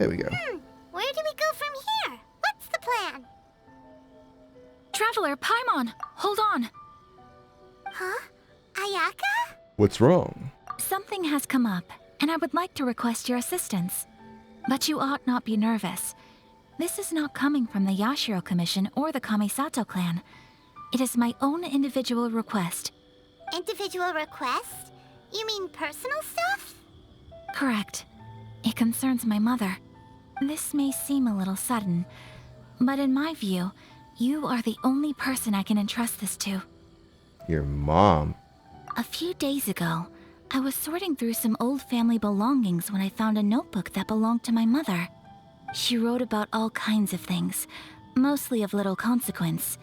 There we go. Where do we go from here? What's the plan? Traveler, Paimon, hold on. Huh? Ayaka? What's wrong? Something has come up, and I would like to request your assistance. But you ought not be nervous. This is not coming from the Yashiro Commission or the Kamisato clan. It is my own individual request. Individual request? You mean personal stuff? Correct. It concerns my mother. This may seem a little sudden, but in my view, you are the only person I can entrust this to. Your mom. A few days ago, I was sorting through some old family belongings when I found a notebook that belonged to my mother. She wrote about all kinds of things, mostly of little consequence.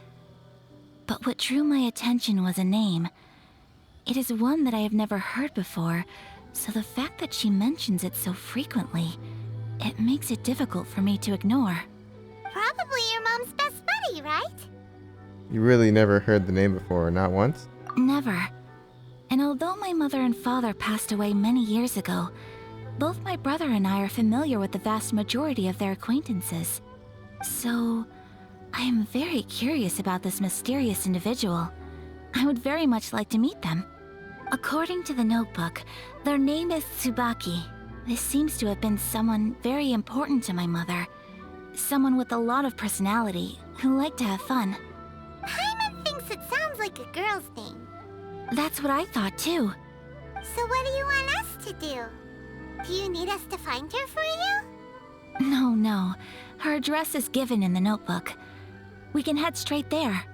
But what drew my attention was a name. It is one that I have never heard before, so the fact that she mentions it so frequently, it makes it difficult for me to ignore. Probably your mom's best buddy, right? You really never heard the name before, not once? Never. And although my mother and father passed away many years ago, both my brother and I are familiar with the vast majority of their acquaintances. So, I am very curious about this mysterious individual. I would very much like to meet them. According to the notebook, their name is Tsubaki. This seems to have been someone very important to my mother. Someone with a lot of personality, who liked to have fun. Paimon thinks it sounds like a girl's name. That's what I thought too. So what do you want us to do? Do you need us to find her for you? No. Her address is given in the notebook. We can head straight there.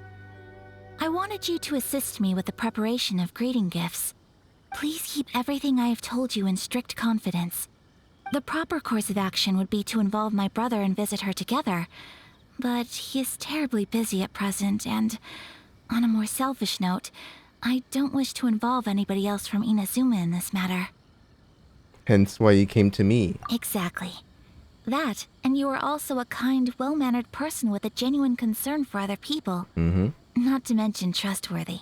I wanted you to assist me with the preparation of greeting gifts. Please keep everything I have told you in strict confidence. The proper course of action would be to involve my brother and visit her together, but he is terribly busy at present, and on a more selfish note, I don't wish to involve anybody else from Inazuma in this matter. Hence why you came to me. Exactly. That, and you are also a kind, well-mannered person with a genuine concern for other people. Not to mention trustworthy.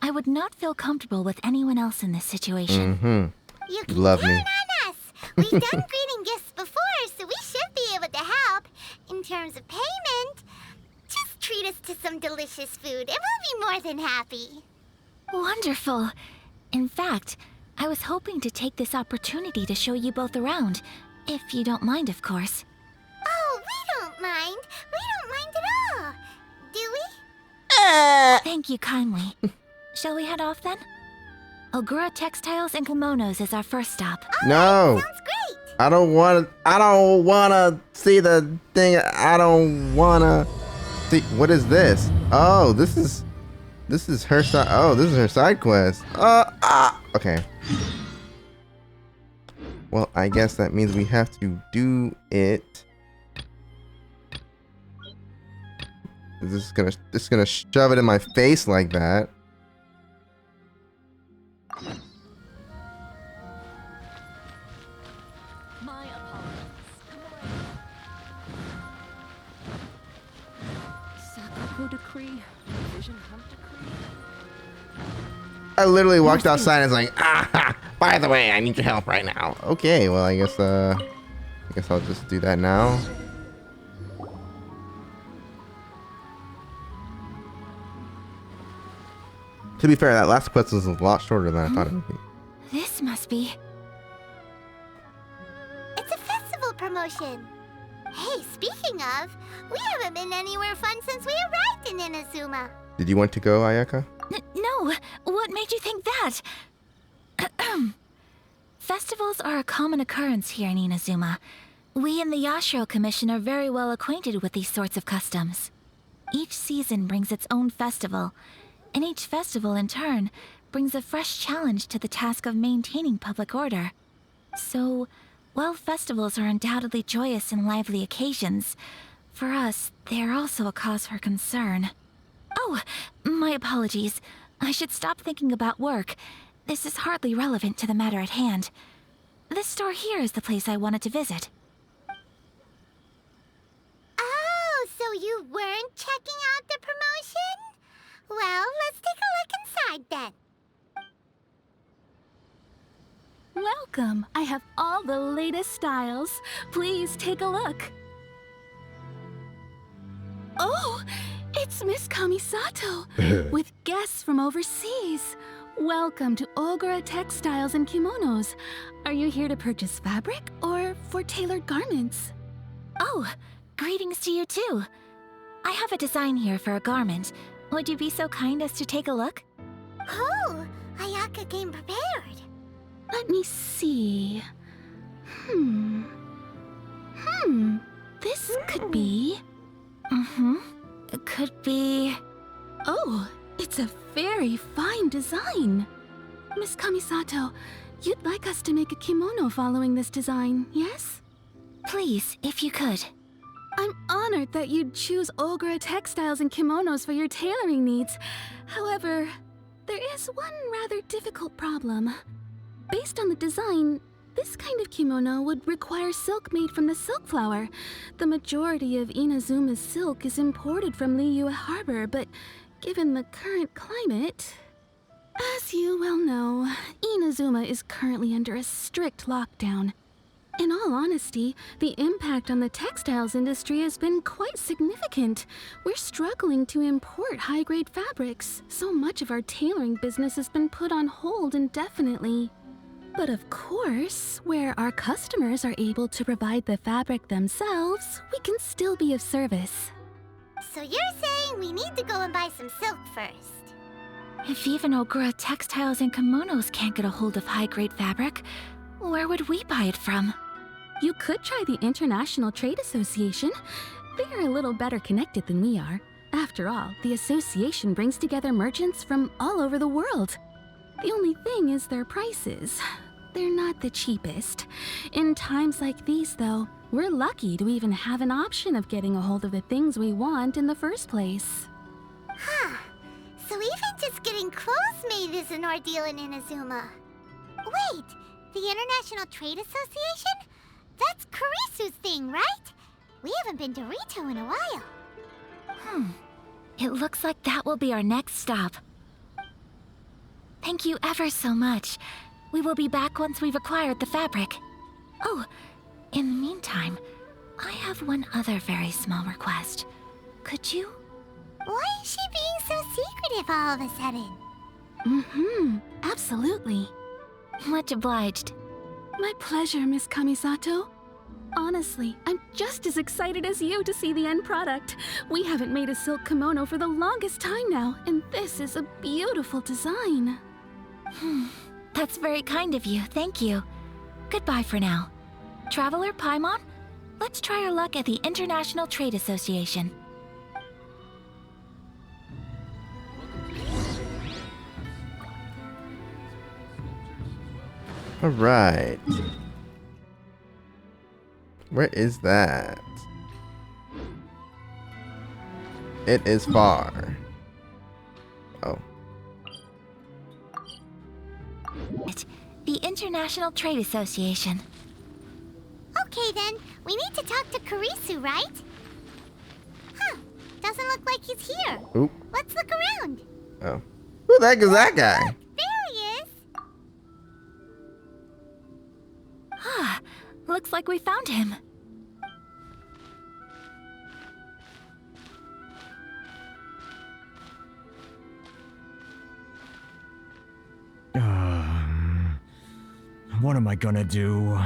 I would not feel comfortable with anyone else in this situation. You can Love count me. on us. We've done greeting gifts before, so we should be able to help. In terms of payment, just treat us to some delicious food and we'll be more than happy. Wonderful. In fact, I was hoping to take this opportunity to show you both around, if you don't mind, of course. Oh, we don't mind. We don't mind at all. Do we? Thank you kindly. Shall we head off then? Ogura Textiles and Kimonos is our first stop. No. Sounds great. I don't wanna see the thing. I don't wanna see. What is this? Oh, this is her side. Oh, this is her side quest. Okay. Well, I guess that means we have to do it. This is gonna shove it in my face like that. My apologies. Sakuku decree, vision hunt decree. I literally walked outside and was like, by the way, I need your help right now. Okay, well, I guess I'll just do that now. To be fair, that last quest was a lot shorter than I thought it would be. This must be... It's a festival promotion. Hey, speaking of, we haven't been anywhere fun since we arrived in Inazuma. Did you want to go, Ayaka? No, what made you think that? Festivals are a common occurrence here in Inazuma. We in the Yashiro Commission are very well acquainted with these sorts of customs. Each season brings its own festival, and each festival in turn brings a fresh challenge to the task of maintaining public order. So, while festivals are undoubtedly joyous and lively occasions, for us, they are also a cause for concern. Oh, my apologies. I should stop thinking about work. This is hardly relevant to the matter at hand. This store here is the place I wanted to visit. Oh, so you weren't checking out the promotion? Well, let's take a look inside then. Welcome. I have all the latest styles. Please take a look. Oh, it's Miss Kamisato with guests from overseas. Welcome to Ogura Textiles and Kimonos. Are you here to purchase fabric or for tailored garments? Oh, greetings to you too. I have a design here for a garment. Would you be so kind as to take a look? Oh, Ayaka came prepared. Let me see. This could be... It could be... Oh, it's a very fine design. Miss Kamisato, you'd like us to make a kimono following this design, yes? Please, if you could. I'm honored that you'd choose Ogura Textiles and Kimonos for your tailoring needs. However, there is one rather difficult problem. Based on the design, this kind of kimono would require silk made from the silk flower. The majority of Inazuma's silk is imported from Liyue Harbor, but given the current climate... As you well know, Inazuma is currently under a strict lockdown. In all honesty, the impact on the textiles industry has been quite significant. We're struggling to import high-grade fabrics, so much of our tailoring business has been put on hold indefinitely. But of course, where our customers are able to provide the fabric themselves, we can still be of service. So you're saying we need to go and buy some silk first? If even Ogura Textiles and Kimonos can't get a hold of high-grade fabric, where would we buy it from? You could try the International Trade Association. They are a little better connected than we are. After all, the association brings together merchants from all over the world. The only thing is their prices. They're not the cheapest. In times like these, though, we're lucky to even have an option of getting a hold of the things we want in the first place. Huh. So even just getting clothes made is an ordeal in Inazuma. Wait, the International Trade Association? That's Kurisu's thing, right? We haven't been to Rito in a while. It looks like that will be our next stop. Thank you ever so much. We will be back once we've acquired the fabric. Oh, in the meantime, I have one other very small request. Could you? Why is she being so secretive all of a sudden? Absolutely. Much obliged. My pleasure, Miss Kamisato. Honestly, I'm just as excited as you to see the end product. We haven't made a silk kimono for the longest time now, and this is a beautiful design. That's very kind of you, thank you. Goodbye for now. Traveler Paimon, let's try our luck at the International Trade Association. All right. Where is that? It is far. Oh. The International Trade Association. Okay then, we need to talk to Kurisu, right? Huh, doesn't look like he's here. Oop. Let's look around. Oh. Who the heck is that guy? There he is. Ah, looks like we found him. What am I gonna do?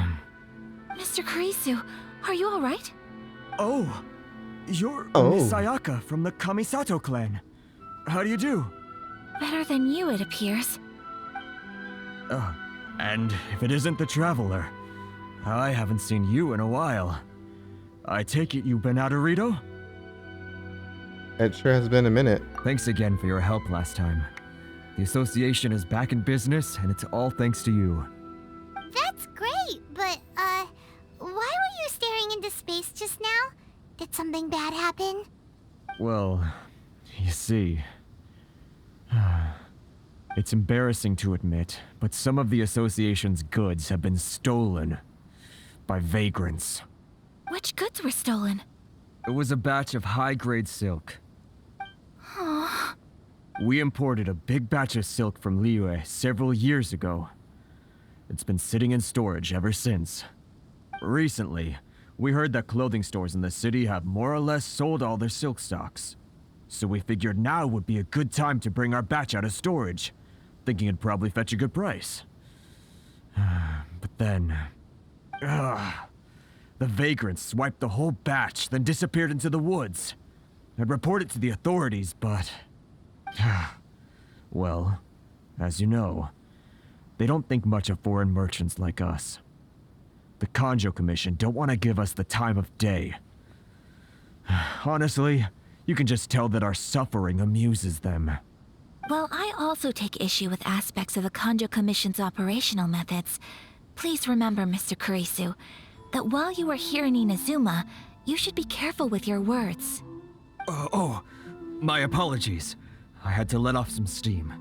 Mr. Kurisu, are you alright? Oh, you're Miss Ayaka from the Kamisato clan. How do you do? Better than you, it appears. And if it isn't the Traveler, I haven't seen you in a while. I take it you've been out of Rito? It sure has been a minute. Thanks again for your help last time. The association is back in business, and it's all thanks to you. That's great, but, why were you staring into space just now? Did something bad happen? Well, you see... It's embarrassing to admit, but some of the association's goods have been stolen by vagrants. Which goods were stolen? It was a batch of high-grade silk. Oh, We imported a big batch of silk from Liyue several years ago. It's been sitting in storage ever since. Recently, we heard that clothing stores in the city have more or less sold all their silk stocks. So we figured now would be a good time to bring our batch out of storage, thinking it'd probably fetch a good price. But then... the vagrants swiped the whole batch, then disappeared into the woods. I'd report it to the authorities, but... well, as you know, they don't think much of foreign merchants like us. The Kanjo Commission don't want to give us the time of day. Honestly, you can just tell that our suffering amuses them. Well, I also take issue with aspects of the Kanjo Commission's operational methods. Please remember, Mr. Kurisu, that while you are here in Inazuma, you should be careful with your words. My apologies. I had to let off some steam.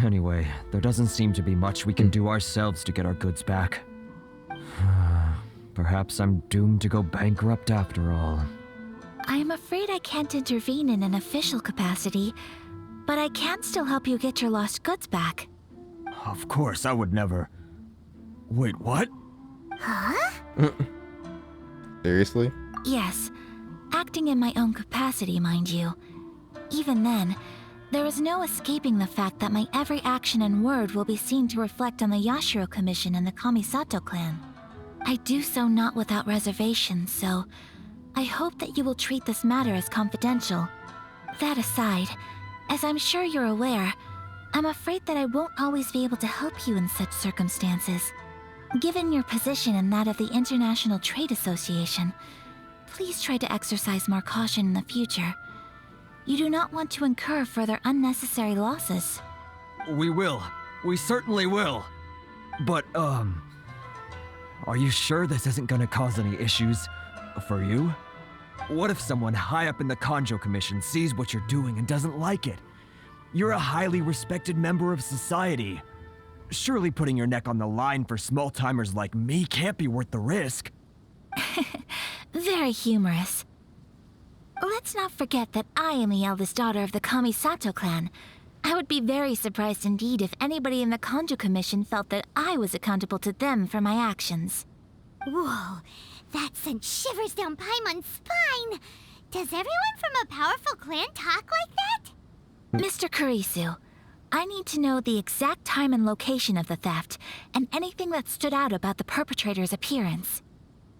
Anyway, there doesn't seem to be much we can do ourselves to get our goods back. Perhaps I'm doomed to go bankrupt after all. I am afraid I can't intervene in an official capacity, but I can still help you get your lost goods back. Of course, I would never... Wait, what? Seriously? Yes, acting in my own capacity, mind you. Even then, there is no escaping the fact that my every action and word will be seen to reflect on the Yashiro Commission and the Kamisato clan. I do so not without reservations, so I hope that you will treat this matter as confidential. That aside, as I'm sure you're aware, I'm afraid that I won't always be able to help you in such circumstances. Given your position and that of the International Trade Association, please try to exercise more caution in the future. You do not want to incur further unnecessary losses. We will. We certainly will. But, are you sure this isn't gonna cause any issues for you? What if someone high up in the Kanjo Commission sees what you're doing and doesn't like it? You're a highly respected member of society. Surely putting your neck on the line for small-timers like me can't be worth the risk. Very humorous. Let's not forget that I am the eldest daughter of the Kamisato clan. I would be very surprised indeed if anybody in the Kanjo Commission felt that I was accountable to them for my actions. Whoa, that sent shivers down Paimon's spine! Does everyone from a powerful clan talk like that? Mr. Kurisu, I need to know the exact time and location of the theft, and anything that stood out about the perpetrator's appearance.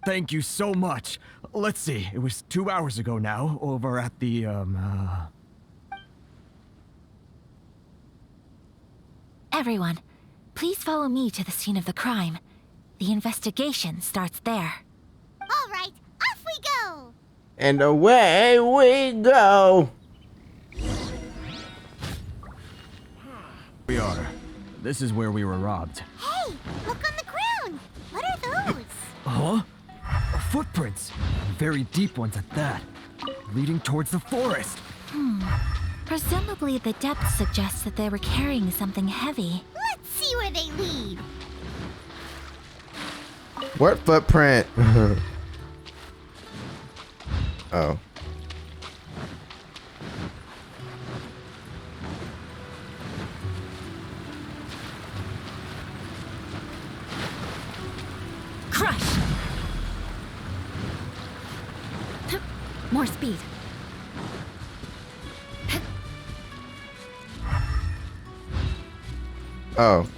Thank you so much. Let's see, it was 2 hours ago now, over at the, Everyone, please follow me to the scene of the crime. The investigation starts there. All right, off we go! And away we go! we are. This is where we were robbed. Hey, look on the ground! What are those? Huh? Footprints. Very deep ones at that. Leading towards the forest. Presumably the depth suggests that they were carrying something heavy. Let's see where they lead. What footprint? Oh. Crush! More speed. Oh.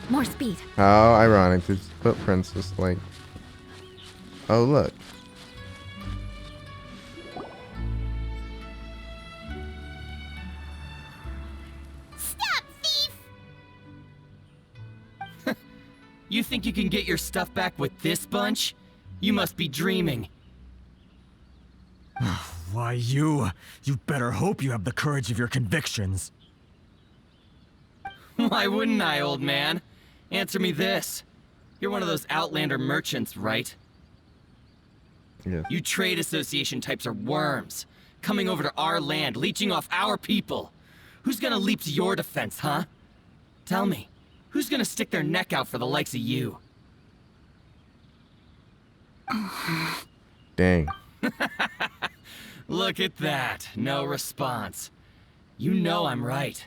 More speed. How ironic. There's footprints just like... Oh, look. Stop, thief! You think you can get your stuff back with this bunch? You must be dreaming. Why, you better hope you have the courage of your convictions. Why wouldn't I, old man? Answer me this. You're one of those Outlander merchants, right? Yes. You trade association types are worms. Coming over to our land, leeching off our people. Who's gonna leap to your defense, huh? Tell me, who's gonna stick their neck out for the likes of you? Dang. Look at that, no response. You know I'm right.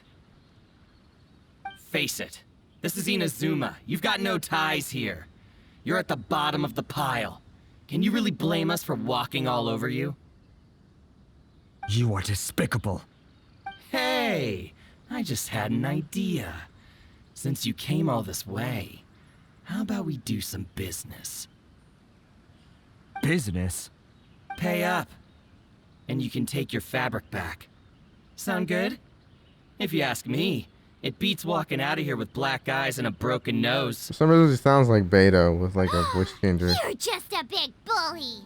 Face it, This is Inazuma. You've got no ties here. You're at the bottom of the pile. Can you really blame us for walking all over you? You are despicable. Hey, I just had an idea. Since you came all this way, how about we do some business? Business? Pay up, and you can take your fabric back. Sound good? If you ask me, it beats walking out of here with black eyes and a broken nose. For some reason, he sounds like Beto with like a voice changer. You're just a big bully.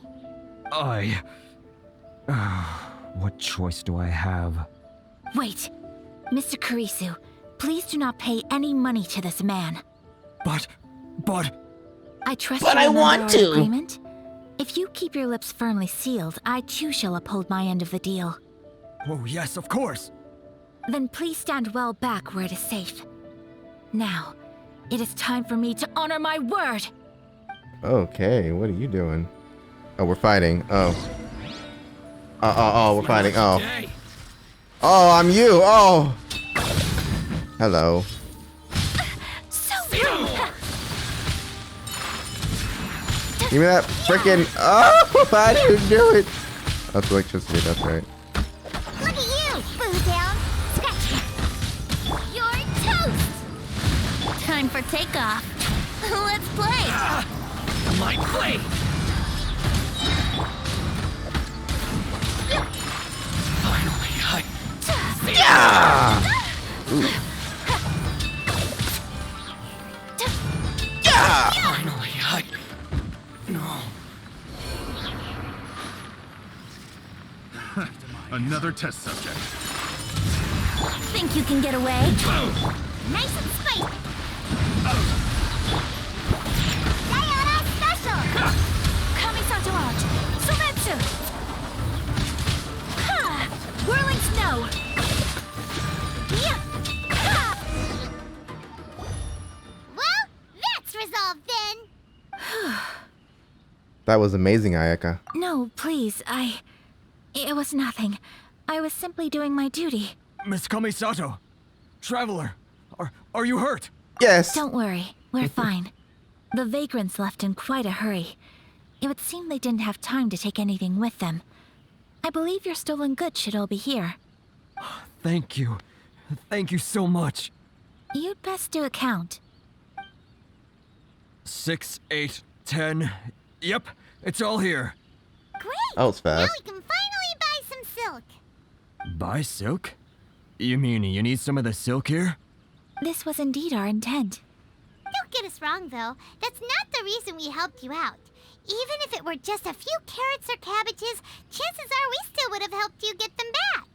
What choice do I have? Wait. Mr. Kurisu, please do not pay any money to this man. But... I trust But you I remember want our to. agreement. If you keep your lips firmly sealed, I too shall uphold my end of the deal. Oh, yes, of course. Then please stand well back where it is safe. Now, it is time for me to honor my word! Okay, what are you doing? Oh, we're fighting. Oh. We're fighting. Oh. Oh, I'm you. Oh. Hello. So rude! Give me that freaking. Oh, how do you do it? That's electricity. That's right. Look at you, boo down. Scratch. You're toast. Time for takeoff. Let's play! My blade! Finally, Finally, No. Another test subject. Think you can get away? Nice and spicy. Sayonara special. Kamisato out! Sumetsu! Ha! Whirling snow! Yeah. Ha. Well, that's resolved then. That was amazing, Ayaka. No, please, It was nothing. I was simply doing my duty. Miss Kamisato! Traveler! Are you hurt? Yes. Don't worry, we're fine. The vagrants left in quite a hurry. It would seem they didn't have time to take anything with them. I believe your stolen goods should all be here. Thank you. Thank you so much. You'd best do a count. 6, 8, 10. Yep, it's all here. Great. Oh, it's Now fast. we can finally buy some silk. Buy silk? You mean you need some of the silk here? This was indeed our intent. Don't get us wrong, though. That's not the reason we helped you out. Even if it were just a few carrots or cabbages, chances are we still would have helped you get them back.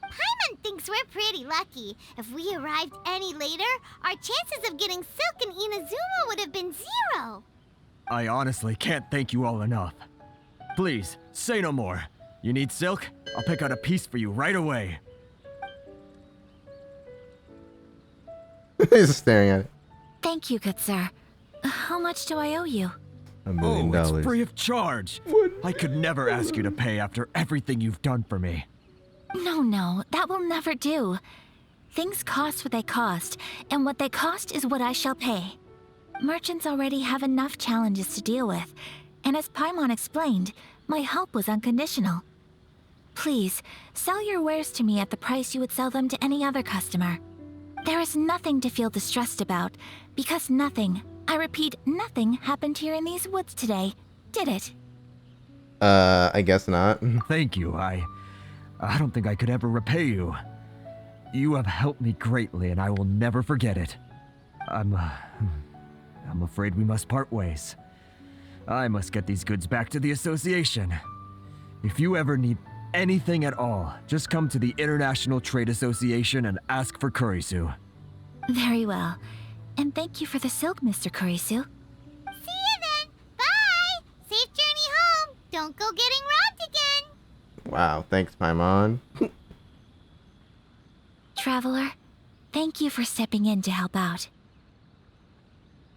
Paimon thinks we're pretty lucky. If we arrived any later, our chances of getting silk in Inazuma would have been 0. I honestly can't thank you all enough. Please, say no more. You need silk? I'll pick out a piece for you right away. He's just staring at it. Thank you, good sir. How much do I owe you? $1 million. It's free of charge. I could never ask you to pay after everything you've done for me. No, that will never do. Things cost what they cost, and what they cost is what I shall pay. Merchants already have enough challenges to deal with, and as Paimon explained, my help was unconditional. Please, sell your wares to me at the price you would sell them to any other customer. There is nothing to feel distressed about, because nothing, I repeat, nothing happened here in these woods today, did it? I guess not. Thank you. I don't think I could ever repay you. You have helped me greatly, and I will never forget it. I'm afraid we must part ways. I must get these goods back to the association. If you ever need anything at all, just come to the International Trade Association and ask for Kurisu. Very well. And thank you for the silk, Mr. Kurisu. See you then. Bye. Safe journey home. Don't go getting robbed again. Wow, thanks, Paimon. Traveler, thank you for stepping in to help out.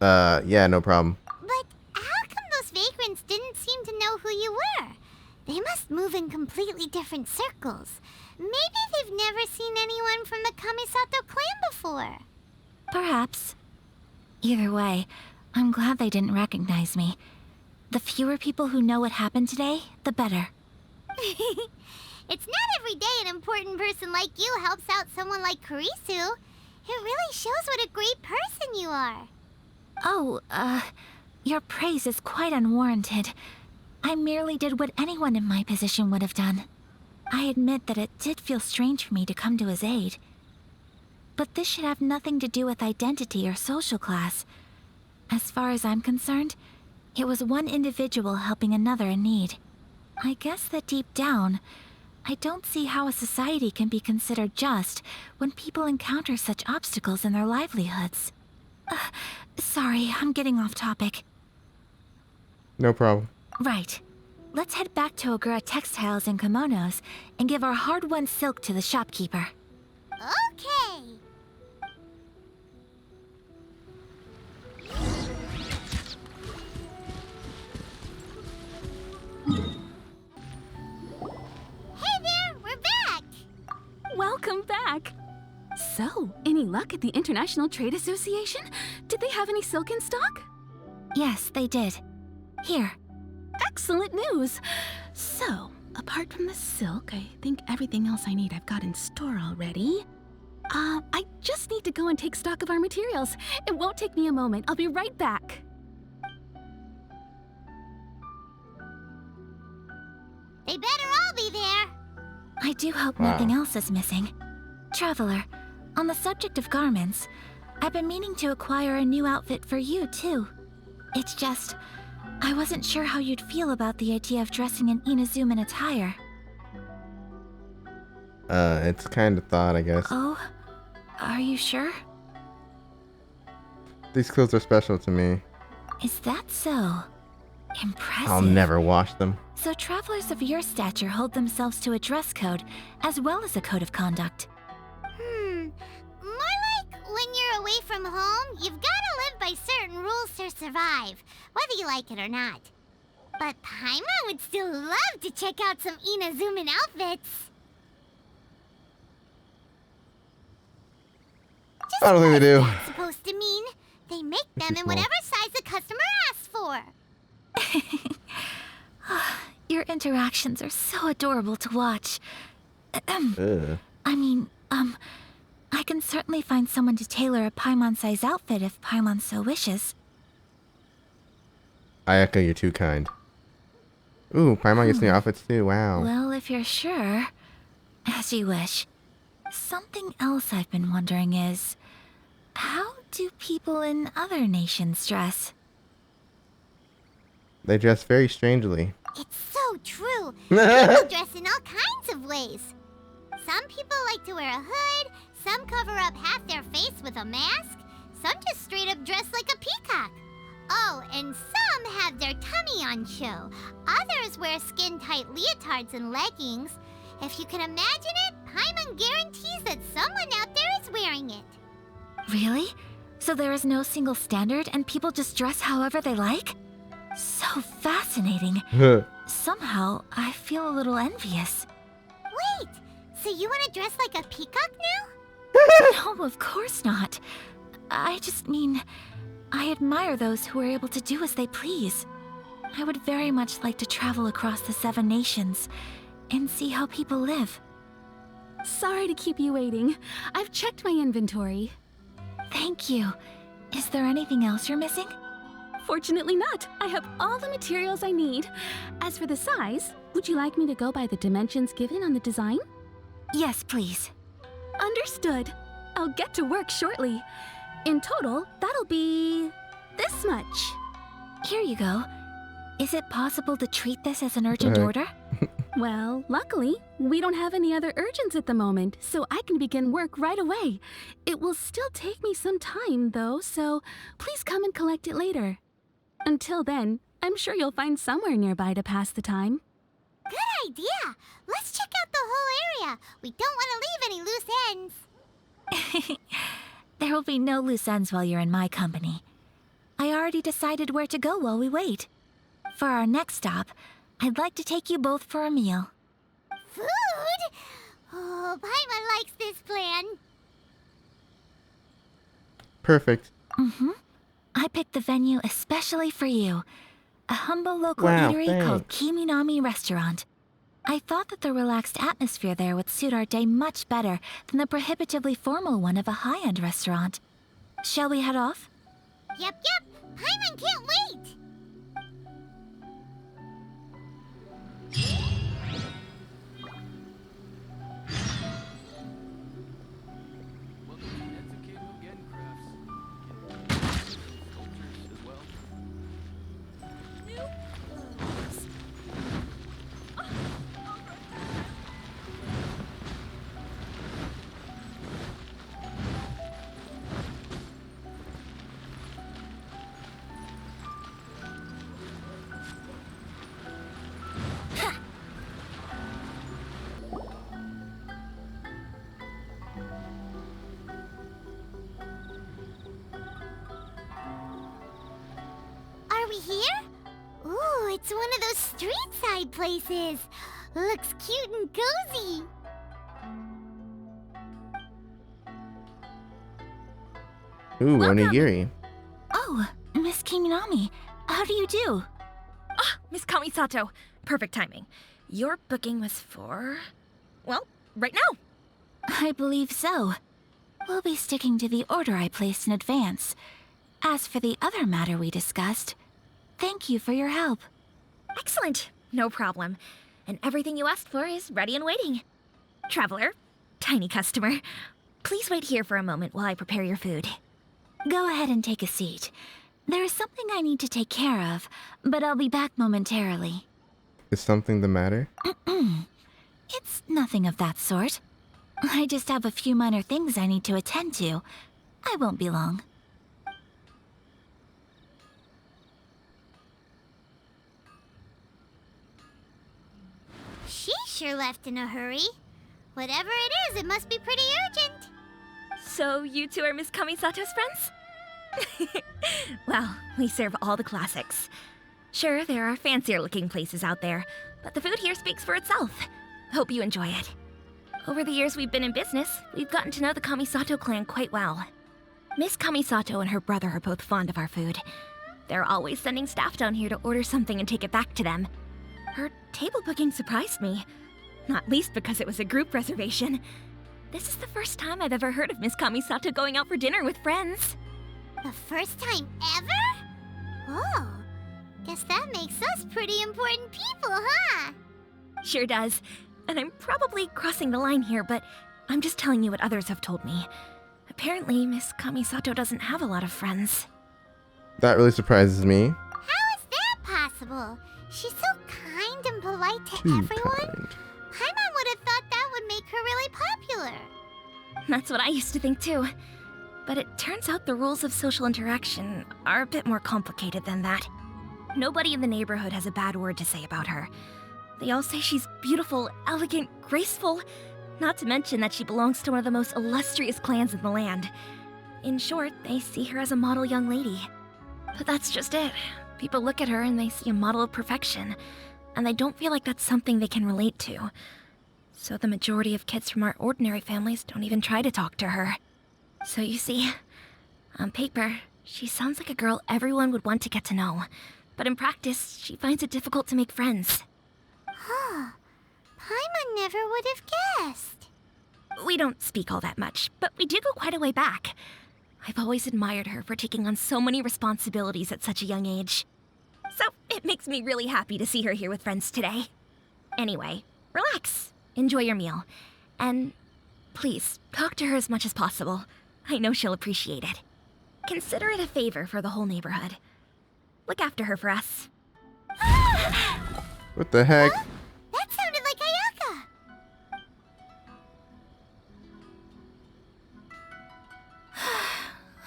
Yeah, no problem. But how come those vagrants didn't seem to know who you were? They must move in completely different circles. Maybe they've never seen anyone from the Kamisato clan before. Perhaps, Either way, I'm glad they didn't recognize me. The fewer people who know what happened today, the better. It's not every day an important person like you helps out someone like Kurisu. It really shows what a great person you are. Oh, your praise is quite unwarranted. I merely did what anyone in my position would have done. I admit that it did feel strange for me to come to his aid. But this should have nothing to do with identity or social class. As far as I'm concerned, it was one individual helping another in need. I guess that deep down, I don't see how a society can be considered just when people encounter such obstacles in their livelihoods. Sorry, I'm getting off topic. No problem. Right. Let's head back to Ogura Textiles and Kimonos and give our hard-won silk to the shopkeeper. Okay. Hey there, we're back. Welcome back! So, any luck at the International Trade Association? Did they have any silk in stock? Yes, they did. Here. Excellent news! So, apart from the silk, I think everything else I need I've got in store already. I just need to go and take stock of our materials. It won't take me a moment. I'll be right back. They better all be there. I do hope Wow. nothing else is missing. Traveler, on the subject of garments, I've been meaning to acquire a new outfit for you, too. It's just, I wasn't sure how you'd feel about the idea of dressing in Inazuman attire. It's kind of thought, I guess. Oh? Are you sure? These clothes are special to me. Is that so? Impressive. I'll never wash them. So travelers of your stature hold themselves to a dress code, as well as a code of conduct. More like when you're away from home, you've gotta live by certain rules to survive, whether you like it or not. But Paimon would still love to check out some Inazuman outfits. Just I don't think they do. what's that supposed to mean? They make them in small. whatever size the customer asks for. Your interactions are so adorable to watch. Ugh. I can certainly find someone to tailor a Paimon-size outfit if Paimon so wishes. Ayaka, you're too kind. Ooh, Paimon gets new outfits too. Wow. Well, if you're sure, as you wish. Something else I've been wondering is, how do people in other nations dress? They dress very strangely. It's so true. People dress in all kinds of ways. Some people like to wear a hood, some cover up half their face with a mask, some just straight up dress like a peacock. Oh, and some have their tummy on show. Others wear skin-tight leotards and leggings. If you can imagine it, Paimon guarantees that someone out there is wearing it. Really? So there is no single standard and people just dress however they like? So fascinating. Somehow, I feel a little envious. Wait, so you want to dress like a peacock now? No, of course not. I just mean, I admire those who are able to do as they please. I would very much like to travel across the 7 nations and see how people live. Sorry to keep you waiting. I've checked my inventory. Thank you. Is there anything else you're missing? Fortunately not. I have all the materials I need. As for the size, would you like me to go by the dimensions given on the design? Yes, please. Understood. I'll get to work shortly. In total, that'll be this much. Here you go. Is it possible to treat this as an urgent order? Well, luckily, we don't have any other urgents at the moment, so I can begin work right away. It will still take me some time, though, so please come and collect it later. Until then, I'm sure you'll find somewhere nearby to pass the time. Good idea. Let's check out the whole area. We don't want to leave any loose ends. There will be no loose ends while you're in my company. I already decided where to go while we wait. For our next stop, I'd like to take you both for a meal. Food? Oh, Paimon likes this plan. Perfect. Mm-hmm. I picked the venue especially for you. A humble local Wow, eatery called thanks. Kiminami Restaurant. I thought that the relaxed atmosphere there would suit our day much better than the prohibitively formal one of a high-end restaurant. Shall we head off? Yep. Paimon can't wait! Are we here? Ooh, it's one of those street side places. Looks cute and cozy. Ooh, Welcome. onigiri. Oh, Miss Kiminami, how do you do? Ah, Miss Kamisato. Perfect timing. Your booking was for... well, right now. I believe so. We'll be sticking to the order I placed in advance. As for the other matter we discussed, thank you for your help. Excellent. No problem. And everything you asked for is ready and waiting. Traveler, tiny customer, please wait here for a moment while I prepare your food. Go ahead and take a seat. There is something I need to take care of, but I'll be back momentarily. Is something the matter? It's nothing of that sort. I just have a few minor things I need to attend to. I won't be long. She sure left in a hurry. Whatever it is, it must be pretty urgent. So you two are Miss Kamisato's friends? Well, we serve all the classics. Sure, there are fancier looking places out there, but the food here speaks for itself. Hope you enjoy it. Over the years we've been in business, we've gotten to know the Kamisato clan quite well. Miss Kamisato and her brother are both fond of our food. They're always sending staff down here to order something and take it back to them. Her table booking surprised me, not least because it was a group reservation. This is the first time I've ever heard of Miss Kamisato going out for dinner with friends. The first time ever? Oh, guess that makes us pretty important people, huh? Sure does. And I'm probably crossing the line here, but I'm just telling you what others have told me. Apparently, Miss Kamisato doesn't have a lot of friends. That really surprises me. How is that possible? She's so kind and polite to Too everyone. kind. Paimon would have thought that would make her really popular. That's what I used to think too. But it turns out the rules of social interaction are a bit more complicated than that. Nobody in the neighborhood has a bad word to say about her. They all say she's beautiful, elegant, graceful, not to mention that she belongs to one of the most illustrious clans in the land. In short, they see her as a model young lady. But that's just it. People look at her and they see a model of perfection, and they don't feel like that's something they can relate to. So the majority of kids from our ordinary families don't even try to talk to her. So you see, on paper, she sounds like a girl everyone would want to get to know. But in practice, she finds it difficult to make friends. Huh. Paimon never would have guessed. We don't speak all that much, but we do go quite a way back. I've always admired her for taking on so many responsibilities at such a young age. So it makes me really happy to see her here with friends today. Anyway, relax, enjoy your meal, and please, talk to her as much as possible. I know she'll appreciate it. Consider it a favor for the whole neighborhood. Look after her for us. What the heck? That sounded like Ayaka.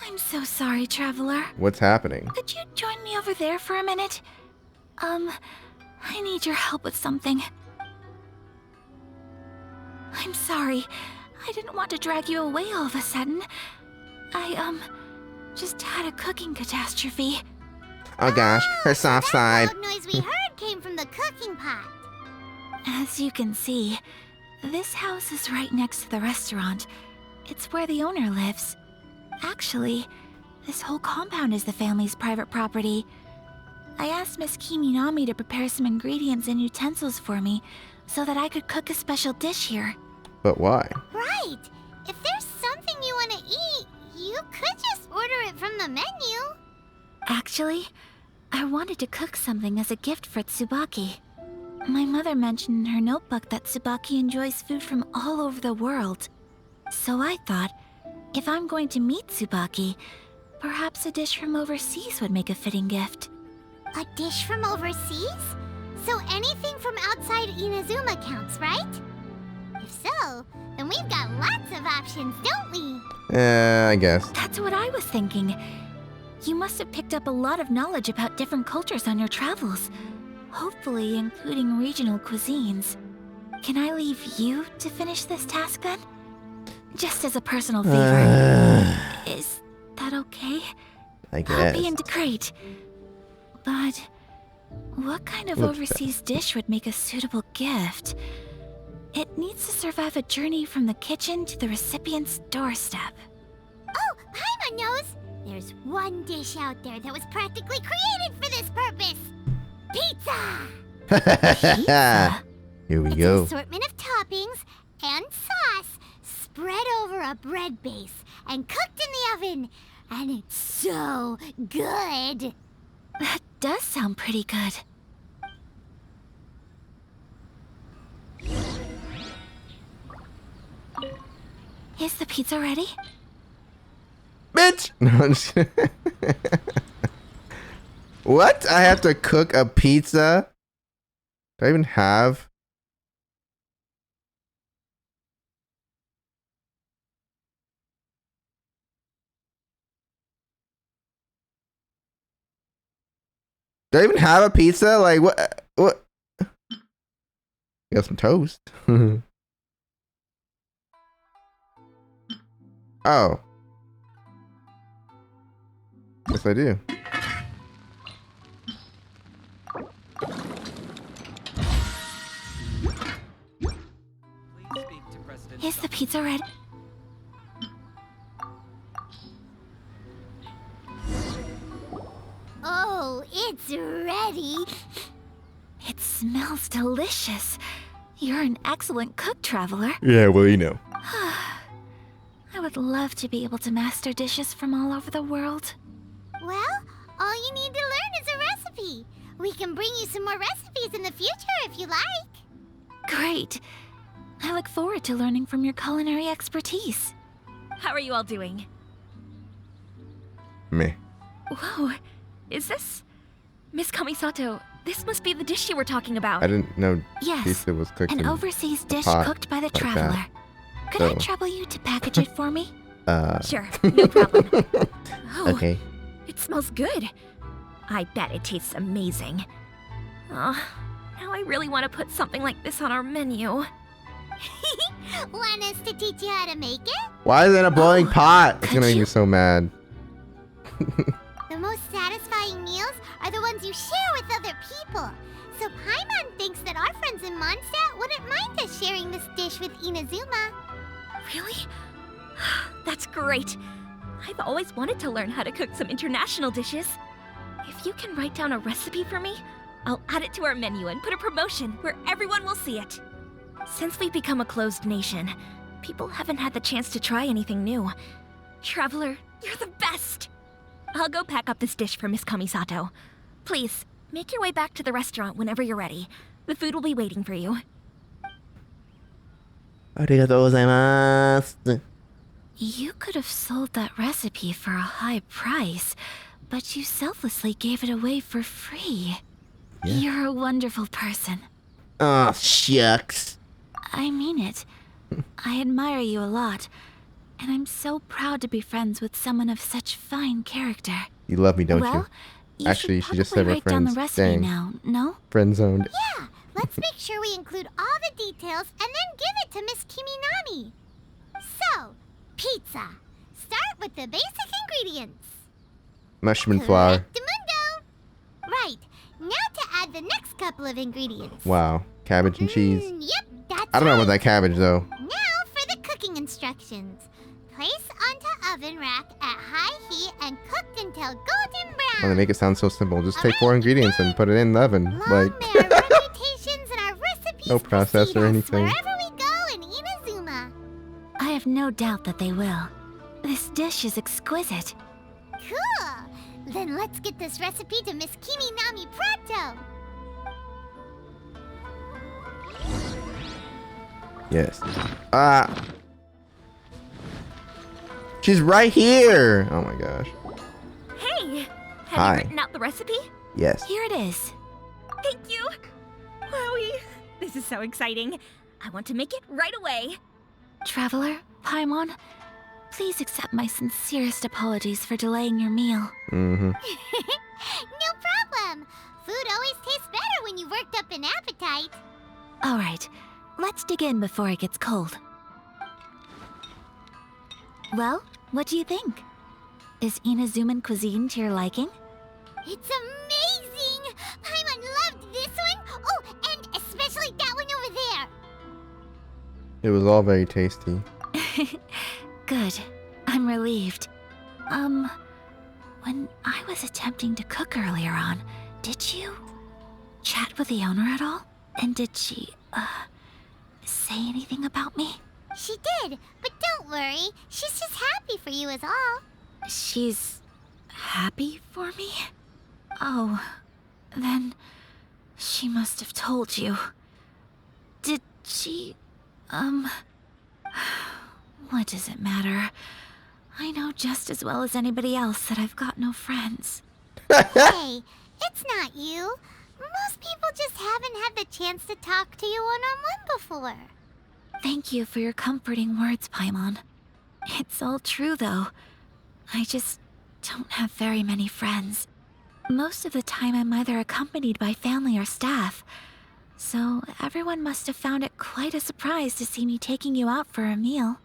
I'm so sorry, traveler. What's happening? Could you join me over there for a minute? I need your help with something. I'm sorry. I didn't want to drag you away all of a sudden. I, just had a cooking catastrophe. Oh gosh, her soft side. That loud noise we heard came from the cooking pot. As you can see, this house is right next to the restaurant. It's where the owner lives. Actually, This whole compound is the family's private property. I asked Miss Kiminami to prepare some ingredients and utensils for me so that I could cook a special dish here. But why? Right. If there's something you want to eat, you could just order it from the menu. Actually, I wanted to cook something as a gift for Tsubaki. My mother mentioned in her notebook that Tsubaki enjoys food from all over the world. So I thought, if I'm going to meet Tsubaki, perhaps a dish from overseas would make a fitting gift. A dish from overseas? So anything from outside Inazuma counts, right? If so, then we've got lots of options, don't we? I guess. That's what I was thinking. You must have picked up a lot of knowledge about different cultures on your travels, hopefully including regional cuisines. Can I leave you to finish this task then? Just as a personal favor. Is that okay? I guess. I'll be into great. But what kind of Look overseas dish would make a suitable gift? It needs to survive a journey from the kitchen to the recipient's doorstep. Oh, Paimon knows! There's one dish out there that was practically created for this purpose! Pizza! Pizza? Here we It's go. an assortment of toppings and sauce spread over a bread base and cooked in the oven. And it's so good! That does sound pretty good. Is the pizza ready? Bitch! No, I'm just kidding. What? I have to cook a pizza? Do I even have? Do I even have a pizza? Like, what? What? Got some toast. Oh. Yes, I do. Is the pizza ready? Oh, it's ready! It smells delicious. You're an excellent cook, traveler. Yeah, well, you know. I would love to be able to master dishes from all over the world. Well, all you need to learn is a recipe. We can bring you some more recipes in the future if you like. Great. I look forward to learning from your culinary expertise. How are you all doing? Me. Whoa, is this... Miss Kamisato, this must be the dish you were talking about. I didn't know Yes, pizza was cooked an in overseas dish pot cooked by the like that. traveler. Could I So- trouble you to package it for me? Sure, no problem. Oh, Okay. it smells good. I bet it tastes amazing. Oh, now I really want to put something like this on our menu. Want us to teach you how to make it? Why is it in a boiling pot? It's could gonna make you? me so mad. The most satisfying meals are the ones you share with other people. So Paimon thinks that our friends in Mondstadt wouldn't mind us sharing this dish with Inazuma. Really? That's great. I've always wanted to learn how to cook some international dishes. If you can write down a recipe for me, I'll add it to our menu and put a promotion where everyone will see it. Since we've become a closed nation, people haven't had the chance to try anything new. Traveler, you're the best! I'll go pack up this dish for Miss Kamisato. Please, make your way back to the restaurant whenever you're ready. The food will be waiting for you. Arigatou gozaimasu. You could have sold that recipe for a high price, but you selflessly gave it away for free. Yeah. You're a wonderful person. Oh, shucks. I mean it. I admire you a lot, and I'm so proud to be friends with someone of such fine character. You love me, don't well, you? Actually, you should just probably say we're write down the friends. recipe Dang. now, no? Friend zoned. Yeah, let's make sure we include all the details and then give it to Miss Kiminami. So, pizza. Start with the basic ingredients. Mushroom and flour. Correctamundo. Right. Now to add the next couple of ingredients. Wow. Cabbage and cheese. Yep, that's I don't know right. about that cabbage, though. Now for the cooking instructions. Place onto oven rack at high heat and cooked until golden brown. Well, they make it sound so simple. Just take 4 ingredients and put it in the oven. Long Like, may our reputations and our recipes no process precede or us anything. wherever we go in Inazuma. I have no doubt that they will. This dish is exquisite. Cool. Then let's get this recipe to Miss Kimi Nami pronto. yes. She's right here. Oh my gosh. Hey! Have Hi. you written out the recipe? Yes. Here it is. Thank you! Wowie! This is so exciting. I want to make it right away. Traveler, Paimon, please accept my sincerest apologies for delaying your meal. Mm-hmm. No problem. Food always tastes better when you've worked up an appetite. All right, let's dig in before it gets cold. Well, what do you think? Is Inazuman cuisine to your liking? It's amazing! Paimon loved this one. Oh, and especially that one over there. It was all very tasty. Good. I'm relieved. When I was attempting to cook earlier on, did you chat with the owner at all? And did she, say anything about me? She did, but don't worry. She's just happy for you is all. She's happy for me? Oh, then she must have told you. Did she, what does it matter? I know just as well as anybody else that I've got no friends. Hey, it's not you. Most people just haven't had the chance to talk to you one-on-one before. Thank you for your comforting words, Paimon. It's all true, though. I just don't have very many friends. Most of the time I'm either accompanied by family or staff. So everyone must have found it quite a surprise to see me taking you out for a meal.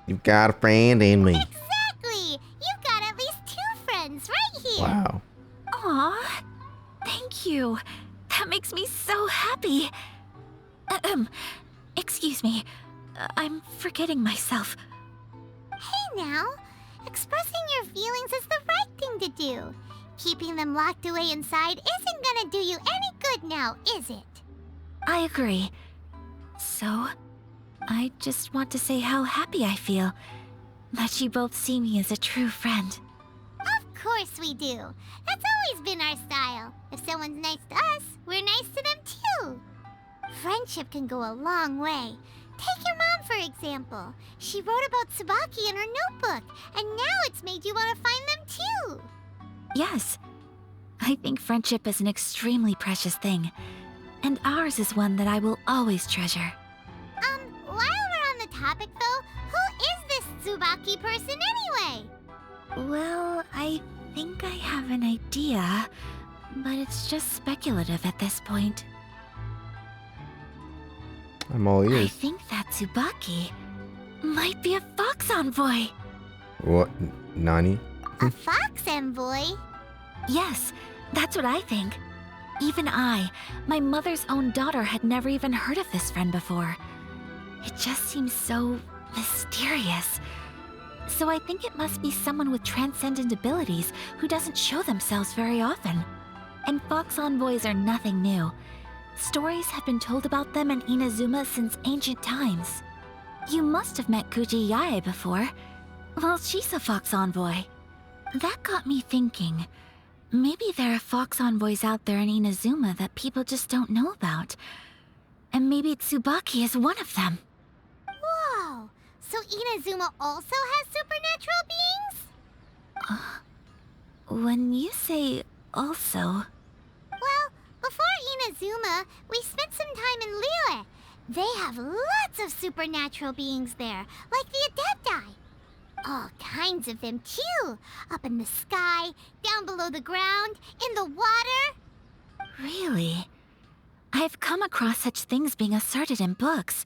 You've got a friend in me. Exactly! You've got at least 2 friends right here. Wow. Aw, thank you. That makes me so happy. Excuse me. I'm forgetting myself. Hey now, expressing your feelings is the right thing to do. Keeping them locked away inside isn't gonna do you any good now, is it? I agree. So, I just want to say how happy I feel that you both see me as a true friend. Of course we do. That's always been our style. If someone's nice to us, we're nice to them too. Friendship can go a long way. Take your mom, for example. She wrote about Tsubaki in her notebook, and now it's made you want to find them too. Yes, I think friendship is an extremely precious thing, and ours is one that I will always treasure. While we're on the topic though, who is this Tsubaki person anyway? Well, I think I have an idea, but it's just speculative at this point. I'm all I ears. think that Tsubaki might be a fox envoy. What? Nani? A fox envoy? Yes, that's what I think. Even I, my mother's own daughter, had never even heard of this friend before. It just seems so mysterious. So I think it must be someone with transcendent abilities who doesn't show themselves very often. And fox envoys are nothing new. Stories have been told about them in Inazuma since ancient times. You must have met Kuji Yae before. Well, she's a fox envoy. That got me thinking. Maybe there are fox envoys out there in Inazuma that people just don't know about. And maybe Tsubaki is one of them. Whoa! So Inazuma also has supernatural beings? When you say also... Well, before Inazuma, we spent some time in Liyue. They have lots of supernatural beings there, like the Adepti. All kinds of them, too. Up in the sky, down below the ground, in the water. Really? I've come across such things being asserted in books,